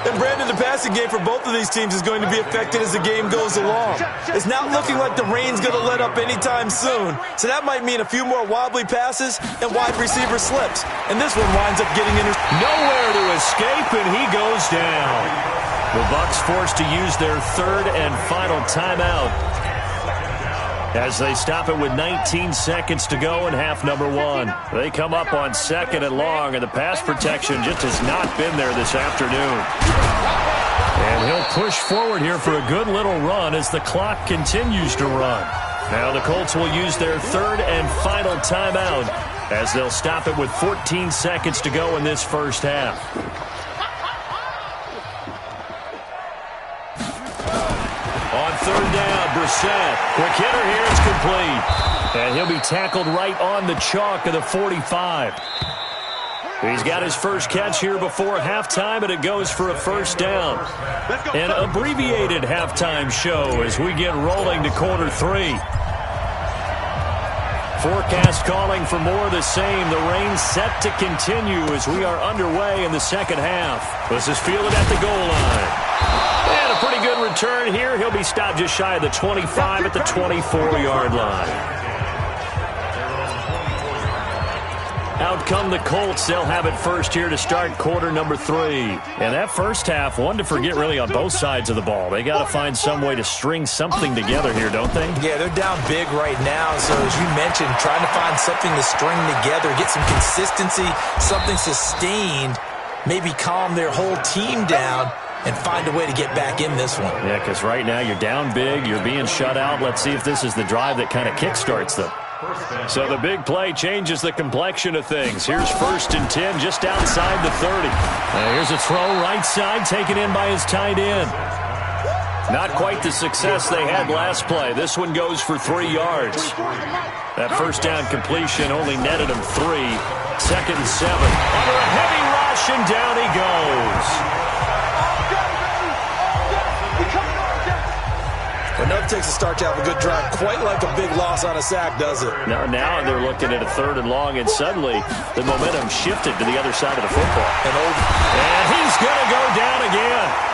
And Brandon, the passing game for both of these teams is going to be affected as the game goes along. It's not looking like the rain's going to let up anytime soon. So that might mean a few more wobbly passes and wide receiver slips. And this one winds up getting nowhere to escape, and he goes down. The Bucs forced to use their 3rd and final timeout as they stop it with 19 seconds to go in half number 1. They come up on 2nd and long, and the pass protection just has not been there this afternoon. And he'll push forward here for a good little run as the clock continues to run. Now the Colts will use their 3rd and final timeout as they'll stop it with 14 seconds to go in this first half. On 3rd down, Brissett. Quick hitter here, it's complete. And he'll be tackled right on the chalk of the 45. He's got his first catch here before halftime, and it goes for a first down. An abbreviated halftime show as we get rolling to quarter 3. Forecast calling for more of the same. The rain set to continue as we are underway in the second half. This is fielded at the goal line. And a pretty good return here. He'll be stopped just shy of the 25 at the 24-yard line. Out come the Colts. They'll have it first here to start quarter number 3. And that first half, one to forget really on both sides of the ball. They got to find some way to string something together here, don't they? Yeah, they're down big right now. So as you mentioned, trying to find something to string together, get some consistency, something sustained, maybe calm their whole team down and find a way to get back in this one. Yeah, because right now you're down big, you're being shut out. Let's see if this is the drive that kind of kickstarts them. So the big play changes the complexion of things. Here's 1st and 10 just outside the 30. Here's a throw right side taken in by his tight end. Not quite the success they had last play. This one goes for 3 yards. That first down completion only netted him 3. 2nd and 7. Under a heavy rush and down he goes. Enough takes a start to have a good drive. Quite like a big loss on a sack, does it? Now they're looking at a 3rd and long, and suddenly the momentum shifted to the other side of the football. And he's going to go down again.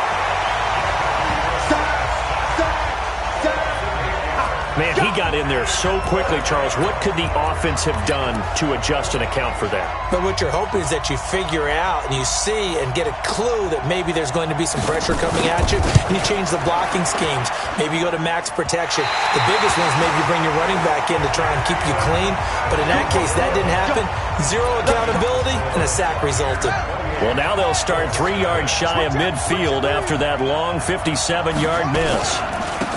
Man, he got in there so quickly, Charles. What could the offense have done to adjust and account for that? But what you're hoping is that you figure out and you see and get a clue that maybe there's going to be some pressure coming at you, and you change the blocking schemes. Maybe you go to max protection. The biggest one is maybe you bring your running back in to try and keep you clean. But in that case, that didn't happen. 0 accountability, and a sack resulted. Well, now they'll start 3 yards shy of midfield after that long 57-yard miss.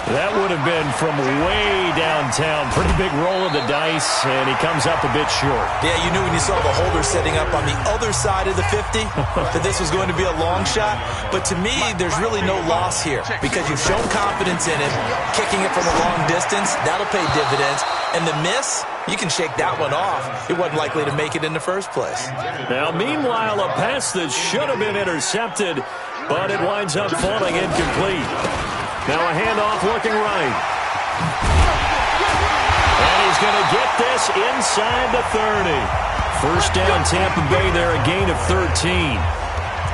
That would have been from way downtown. Pretty big roll of the dice, and he comes up a bit short. Yeah, you knew when you saw the holder setting up on the other side of the 50 that this was going to be a long shot. But to me, there's really no loss here because you've shown confidence in him. Kicking it from a long distance, that'll pay dividends. And the miss, you can shake that one off. It wasn't likely to make it in the first place. Now, meanwhile, a pass that should have been intercepted, but it winds up falling incomplete. Now a handoff looking right. And he's going to get this inside the 30. First down, Tampa Bay there, a gain of 13.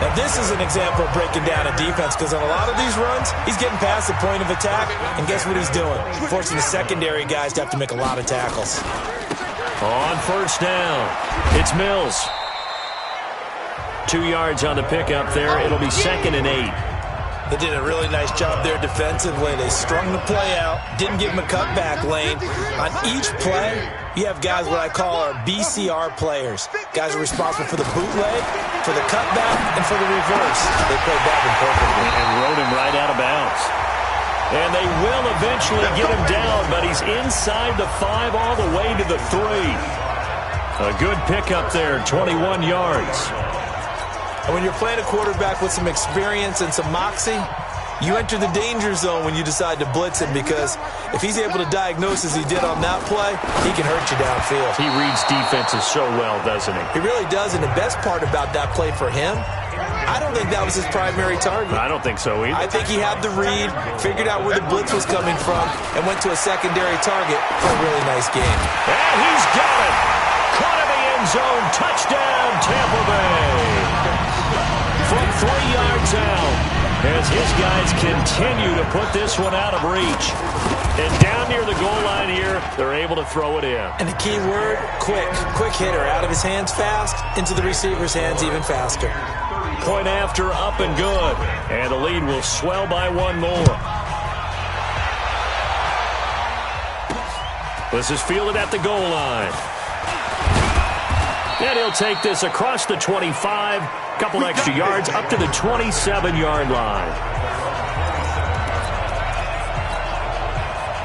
Now this is an example of breaking down a defense because on a lot of these runs, he's getting past the point of attack, and guess what he's doing? Forcing the secondary guys to have to make a lot of tackles. On first down, it's Mills. 2 yards on the pickup there. It'll be 2nd and 8. They did a really nice job there defensively. They strung the play out, didn't give him a cutback lane. On each play, you have guys what I call our BCR players. Guys are responsible for the bootleg, for the cutback, and for the reverse. They played that one perfectly. And rode him right out of bounds. And they will eventually get him down, but he's inside the 5 all the way to the 3. A good pickup there, 21 yards. And when you're playing a quarterback with some experience and some moxie, you enter the danger zone when you decide to blitz him because if he's able to diagnose as he did on that play, he can hurt you downfield. He reads defenses so well, doesn't he? He really does, and the best part about that play for him, I don't think that was his primary target. I don't think so either. I think he had the read, figured out where the blitz was coming from, and went to a secondary target for a really nice game. And he's got it! Caught in the end zone. Touchdown, Tampa Bay! From 3 yards out, as his guys continue to put this one out of reach. And down near the goal line here, they're able to throw it in. And the key word, quick. Quick hitter. Out of his hands fast, into the receiver's hands even faster. Point after, up and good. And the lead will swell by 1 more. This is fielded at the goal line. And he'll take this across the 25. Couple extra yards up to the 27-yard line.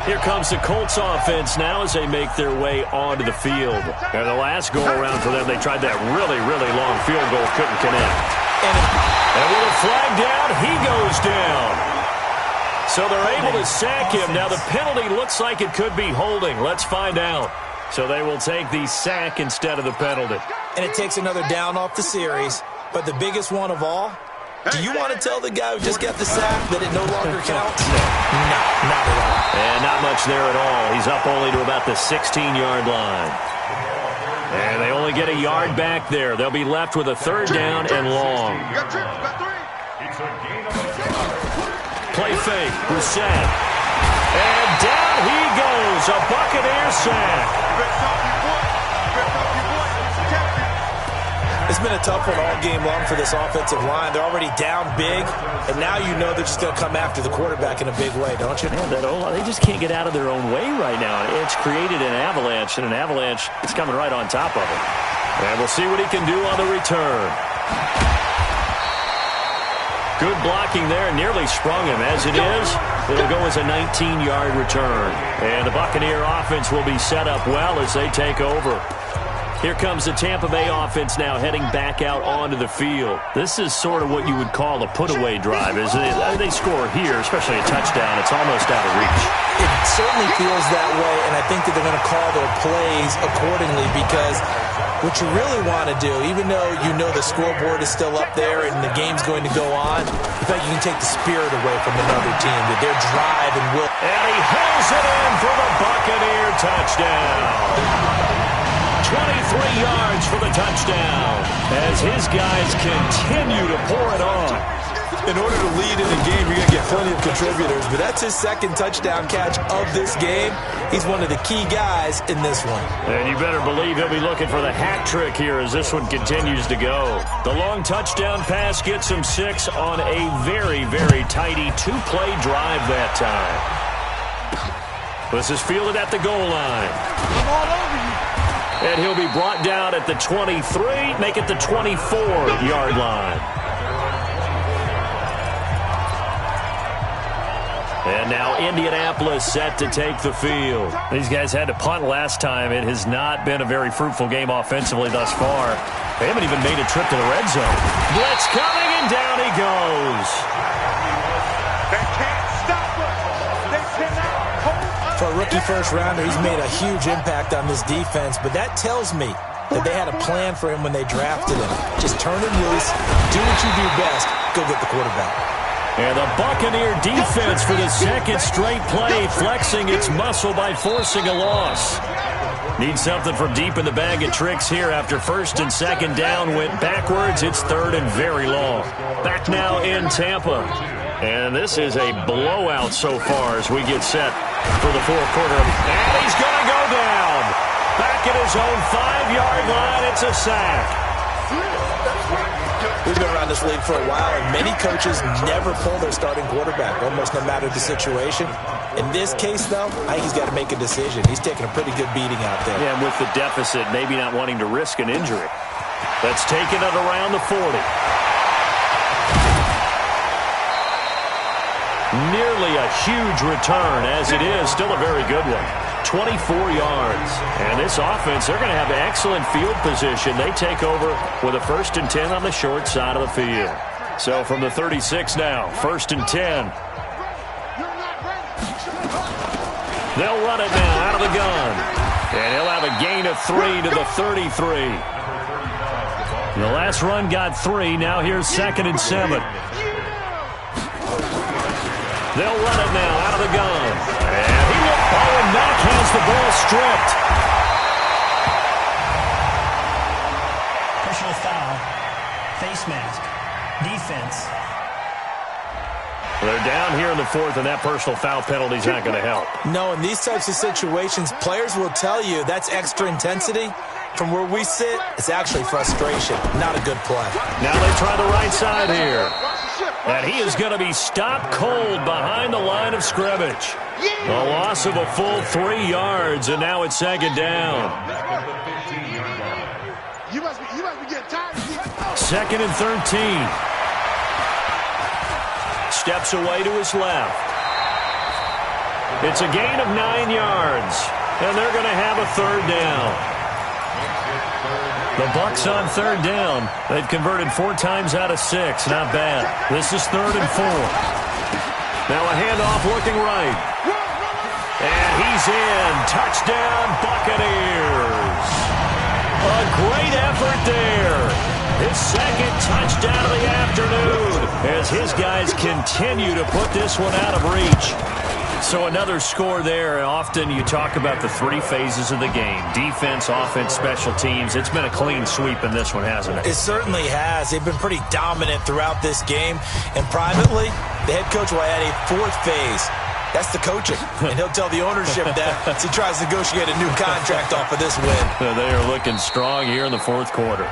Here comes the Colts offense now as they make their way onto the field. And the last go-around for them, they tried that really, really long field goal, couldn't connect. And with a flag down, he goes down. So they're able to sack him. Now the penalty looks like it could be holding. Let's find out. So they will take the sack instead of the penalty. And it takes another down off the series. But the biggest one of all, do you want to tell the guy who just got the sack that it no longer counts? No, not at all. And not much there at all. He's up only to about the 16-yard line. And they only get a yard back there. They'll be left with a 3rd down and long. play fake. Brissett. And down he goes. A Buccaneer sack. It's been a tough one all game long for this offensive line. They're already down big, and now you know they're just going to come after the quarterback in a big way, don't you? Man, they just can't get out of their own way right now. It's created an avalanche, and an avalanche is coming right on top of it. And we'll see what he can do on the return. Good blocking there, nearly sprung him. As it is, it'll go as a 19-yard return. And the Buccaneer offense will be set up well as they take over. Here comes the Tampa Bay offense now heading back out onto the field. This is sort of what you would call a put-away drive, isn't it? They score here, especially a touchdown. It's almost out of reach. It certainly feels that way, and I think that they're going to call their plays accordingly because what you really want to do, even though you know the scoreboard is still up there and the game's going to go on, in fact, you can take the spirit away from another team, that their drive and will. And he hauls it in for the Buccaneer touchdown. 23 yards for the touchdown as his guys continue to pour it on. In order to lead in the game, you're going to get plenty of contributors, but that's his second touchdown catch of this game. He's one of the key guys in this one. And you better believe he'll be looking for the hat trick here as this one continues to go. The long touchdown pass gets him 6 on a very, very tidy two-play drive that time. This is fielded at the goal line. I'm all over you. And he'll be brought down at the 23, make it the 24-yard line. And now Indianapolis set to take the field. These guys had to punt last time. It has not been a very fruitful game offensively thus far. They haven't even made a trip to the red zone. Blitz coming, and down he goes. They can't stop us. They cannot hold us. For a rookie first-rounder, he's made a huge impact on this defense, but that tells me that they had a plan for him when they drafted him. Just turn him loose, do what you do best, go get the quarterback. And the Buccaneer defense for the second straight play, flexing its muscle by forcing a loss. Need something from deep in the bag of tricks here after first and second down went backwards. It's third and very long. Back now in Tampa. And this is a blowout so far as we get set for the fourth quarter. And he's going to go down. Back at his own 5-yard line, it's a sack. We've been around this league for a while, and many coaches never pull their starting quarterback, almost no matter the situation. In this case, though, I think he's got to make a decision. He's taking a pretty good beating out there. Yeah, and with the deficit, maybe not wanting to risk an injury. That's taken it around the 40. Nearly a huge return, as it is. Still a very good one. 24 yards. And this offense, they're going to have excellent field position. They take over with a 1st and 10 on the short side of the field. So from the 36 now, 1st and 10. They'll run it now out of the gun. And he'll have a gain of 3 to the 33. The last run got 3. Now here's 2nd and 7. They'll run it now out of the gun. And he will. Oh, and Mack has the ball stripped. Personal foul. Face mask. Defense. They're down here in the 4th, and that personal foul penalty is not going to help. No, in these types of situations, players will tell you that's extra intensity. From where we sit, it's actually frustration. Not a good play. Now they try the right side here. And he is going to be stopped cold behind the line of scrimmage. A loss of a full 3 yards, and now it's 2nd down. You must be getting tired of these. 2nd and 13. Steps away to his left. It's a gain of 9 yards, and they're going to have a 3rd down. The Bucs on 3rd down. They've converted 4 times out of 6. Not bad. This is 3rd and 4. Now a handoff looking right. And he's in. Touchdown, Buccaneers. A great effort there. His 2nd touchdown of the afternoon as his guys continue to put this one out of reach. So another score there, and often you talk about the three phases of the game. Defense, offense, special teams. It's been a clean sweep in this one, hasn't it? It certainly has. They've been pretty dominant throughout this game. And privately, the head coach will add a fourth phase. That's the coaching. And he'll tell the ownership that as he tries to negotiate a new contract off of this win. They are looking strong here in the fourth quarter.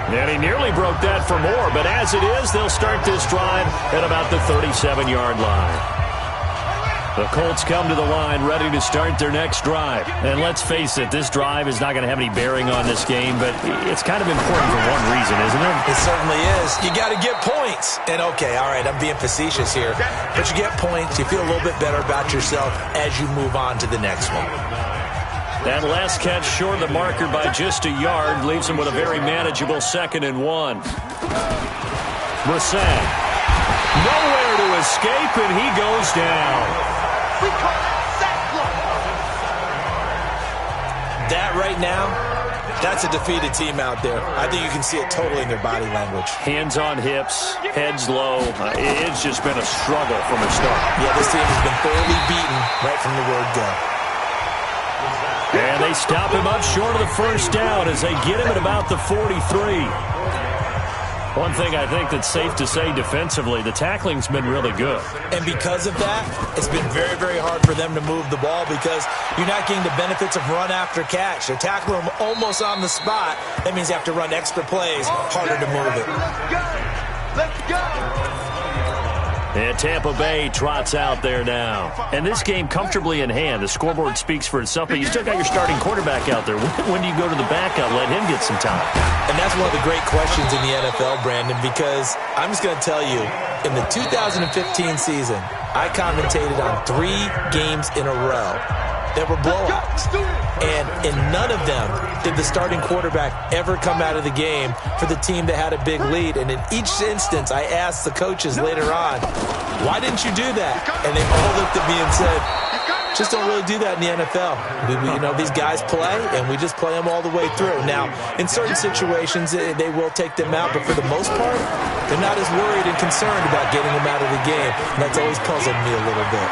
And he nearly broke that for more, but as it is, they'll start this drive at about the 37-yard line. The Colts come to the line ready to start their next drive. And let's face it, this drive is not going to have any bearing on this game, but it's kind of important for one reason, isn't it? It certainly is. You got to get points. And okay, all right, I'm being facetious here, but you get points, you feel a little bit better about yourself as you move on to the next one. That last catch short of the marker by just a yard leaves him with a very manageable 2nd and 1. Brissett. Nowhere to escape, and he goes down. We call it sack block. That right now, that's a defeated team out there. I think you can see it totally in their body language. Hands on hips, heads low. It's just been a struggle from the start. Yeah, this team has been thoroughly beaten right from the word go. And they stop him up short of the first down as they get him at about the 43. One thing I think that's safe to say defensively, the tackling's been really good. And because of that, it's been very, very hard for them to move the ball because you're not getting the benefits of run after catch. They're tackling them almost on the spot. That means you have to run extra plays, harder to move it. Let's go. And Tampa Bay trots out there now. And this game comfortably in hand. The scoreboard speaks for itself, but you still got your starting quarterback out there. When do you go to the backup, let him get some time? And that's one of the great questions in the NFL, Brandon, because I'm just going to tell you, in the 2015 season, I commentated on 3 games in a row that were blowouts. And in none of them did the starting quarterback ever come out of the game for the team that had a big lead. And in each instance, I asked the coaches later on, why didn't you do that? And they all looked at me and said, just don't really do that in the NFL. You know, these guys play, and we just play them all the way through. Now, in certain situations, they will take them out, but for the most part, they're not as worried and concerned about getting them out of the game. And that's always puzzled me a little bit.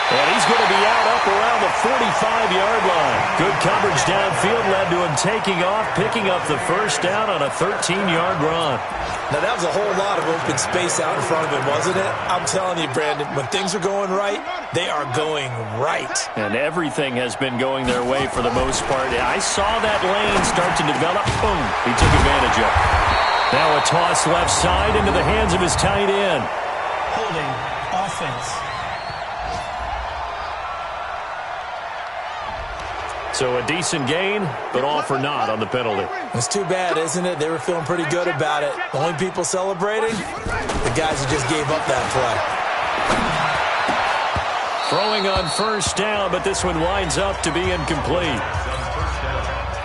And he's going to be out up around the 45-yard line. Good coverage downfield led to him taking off, picking up the first down on a 13-yard run. Now, that was a whole lot of open space out in front of him, wasn't it? I'm telling you, Brandon, when things are going right, they are going right. And everything has been going their way for the most part. I saw that lane start to develop. Boom. He took advantage of it. Now a toss left side into the hands of his tight end. Holding offense. So a decent gain, but all for naught on the penalty. It's too bad, isn't it? They were feeling pretty good about it. The only people celebrating, the guys who just gave up that play. Throwing on first down, but this one winds up to be incomplete.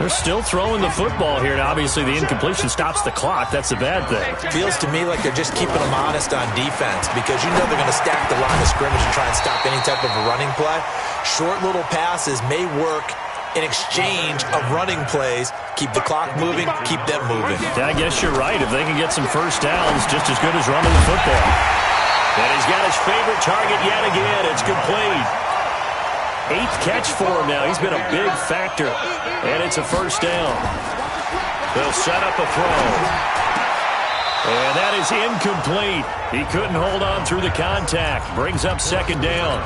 They're still throwing the football here. Now, obviously, the incompletion stops the clock. That's the bad thing. Feels to me like they're just keeping them honest on defense because you know they're going to stack the line of scrimmage and try and stop any type of a running play. Short little passes may work in exchange of running plays. Keep the clock moving, keep them moving. Yeah, I guess you're right. If they can get some first downs, just as good as running the football. And he's got his favorite target yet again. It's complete. 8th catch for him now. He's been a big factor. And it's a first down. They'll set up a throw. And that is incomplete. He couldn't hold on through the contact. Brings up second down.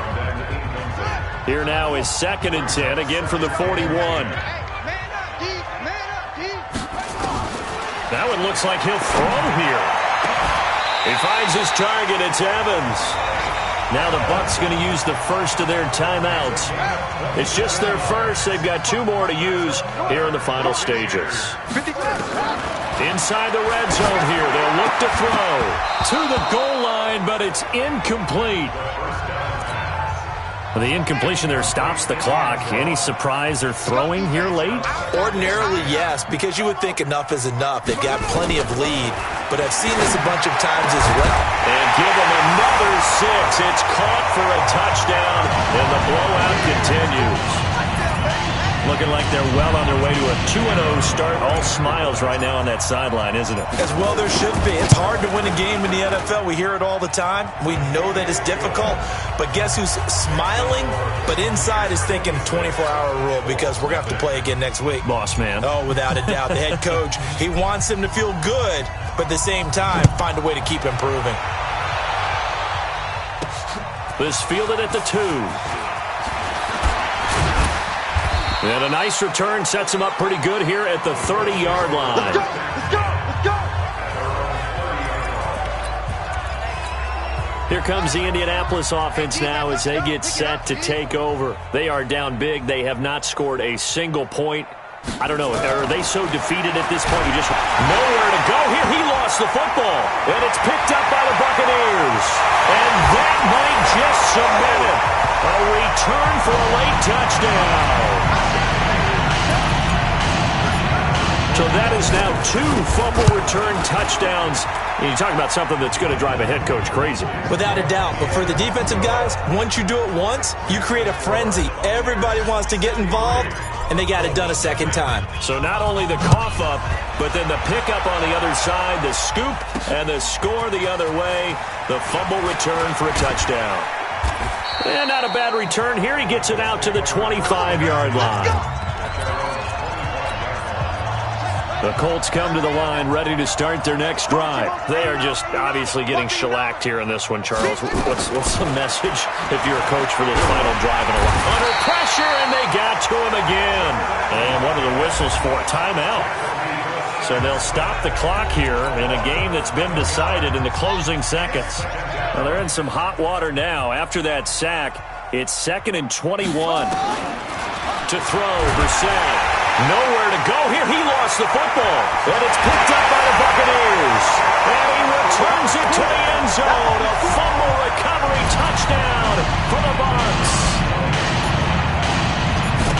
Here now is 2nd and 10, again from the 41. That one looks like he'll throw here. He finds his target. It's Evans. Now the Bucs going to use the first of their timeouts. It's just their first. They've got 2 more to use here in the final stages. Inside the red zone here. They'll look to throw to the goal line, but it's incomplete. The incompletion there stops the clock. Any surprise they're throwing here late? Ordinarily, yes, because you would think enough is enough. They've got plenty of lead, but I've seen this a bunch of times as well. And give them another 6. It's caught for a touchdown, and the blowout continues. Looking like they're well on their way to a 2-0 start. All smiles right now on that sideline, isn't it? As well there should be. It's hard to win a game in the NFL. We hear it all the time. We know that it's difficult. But guess who's smiling? But inside is thinking 24-hour rule because we're going to have to play again next week. Boss man. Oh, without a doubt. The head coach, he wants him to feel good, but at the same time, find a way to keep improving. This fielded at the 2. And a nice return sets him up pretty good here at the 30-yard line. Let's go! Let's go! Let's go! Here comes the Indianapolis offense now as they get set to take over. They are down big. They have not scored a single point. I don't know. Are they so defeated at this point? You just nowhere to go here. He lost the football. And it's picked up by the Buccaneers. And that might just cement it. A return for a late touchdown. So that is now 2 fumble return touchdowns. And you talk about something that's going to drive a head coach crazy. Without a doubt. But for the defensive guys, once you do it once, you create a frenzy. Everybody wants to get involved, and they got it done a second time. So not only the cough up, but then the pickup on the other side, the scoop, and the score the other way. The fumble return for a touchdown. And not a bad return here. He gets it out to the 25-yard line. The Colts come to the line ready to start their next drive. They are just obviously getting shellacked here in this one, Charles. What's the message if you're a coach for this final drive? Under pressure, and they got to him again. And what are the whistles for? Timeout. So they'll stop the clock here in a game that's been decided in the closing seconds. Well, they're in some hot water now. After that sack, it's 2nd and 21. To throw, Brissett. Nowhere to go here. He lost the football. And it's picked up by the Buccaneers. And he returns it to the end zone. A fumble recovery touchdown for the Bucs.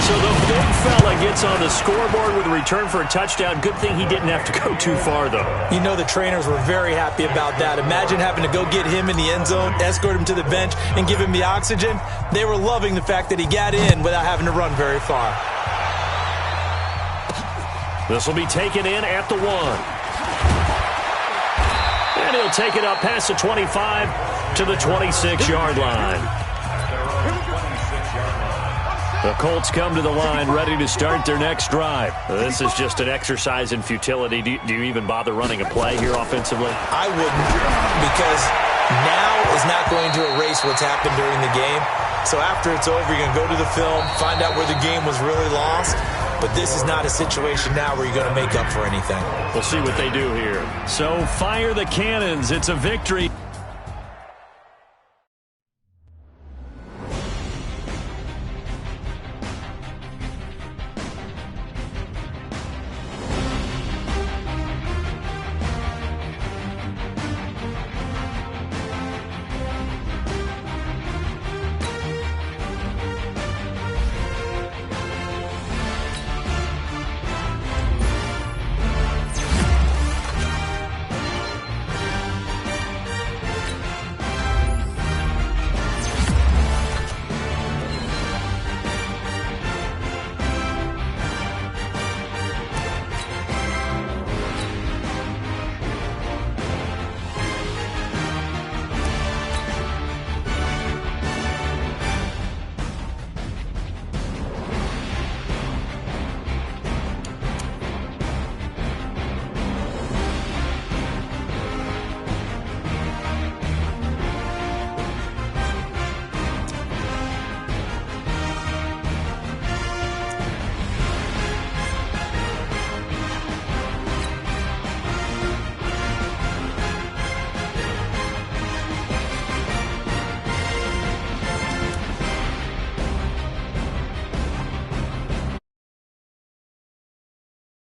So the big fella gets on the scoreboard with a return for a touchdown. Good thing he didn't have to go too far, though. You know the trainers were very happy about that. Imagine having to go get him in the end zone, escort him to the bench, and give him the oxygen. They were loving the fact that he got in without having to run very far. This will be taken in at the 1. And he'll take it up past the 25 to the 26-yard line. The Colts come to the line ready to start their next drive. This is just an exercise in futility. Do you even bother running a play here offensively? I wouldn't, because now is not going to erase what's happened during the game. So after it's over, you're going to go to the film, find out where the game was really lost. But this is not a situation now where you're going to make up for anything. We'll see what they do here. So fire the cannons. It's a victory.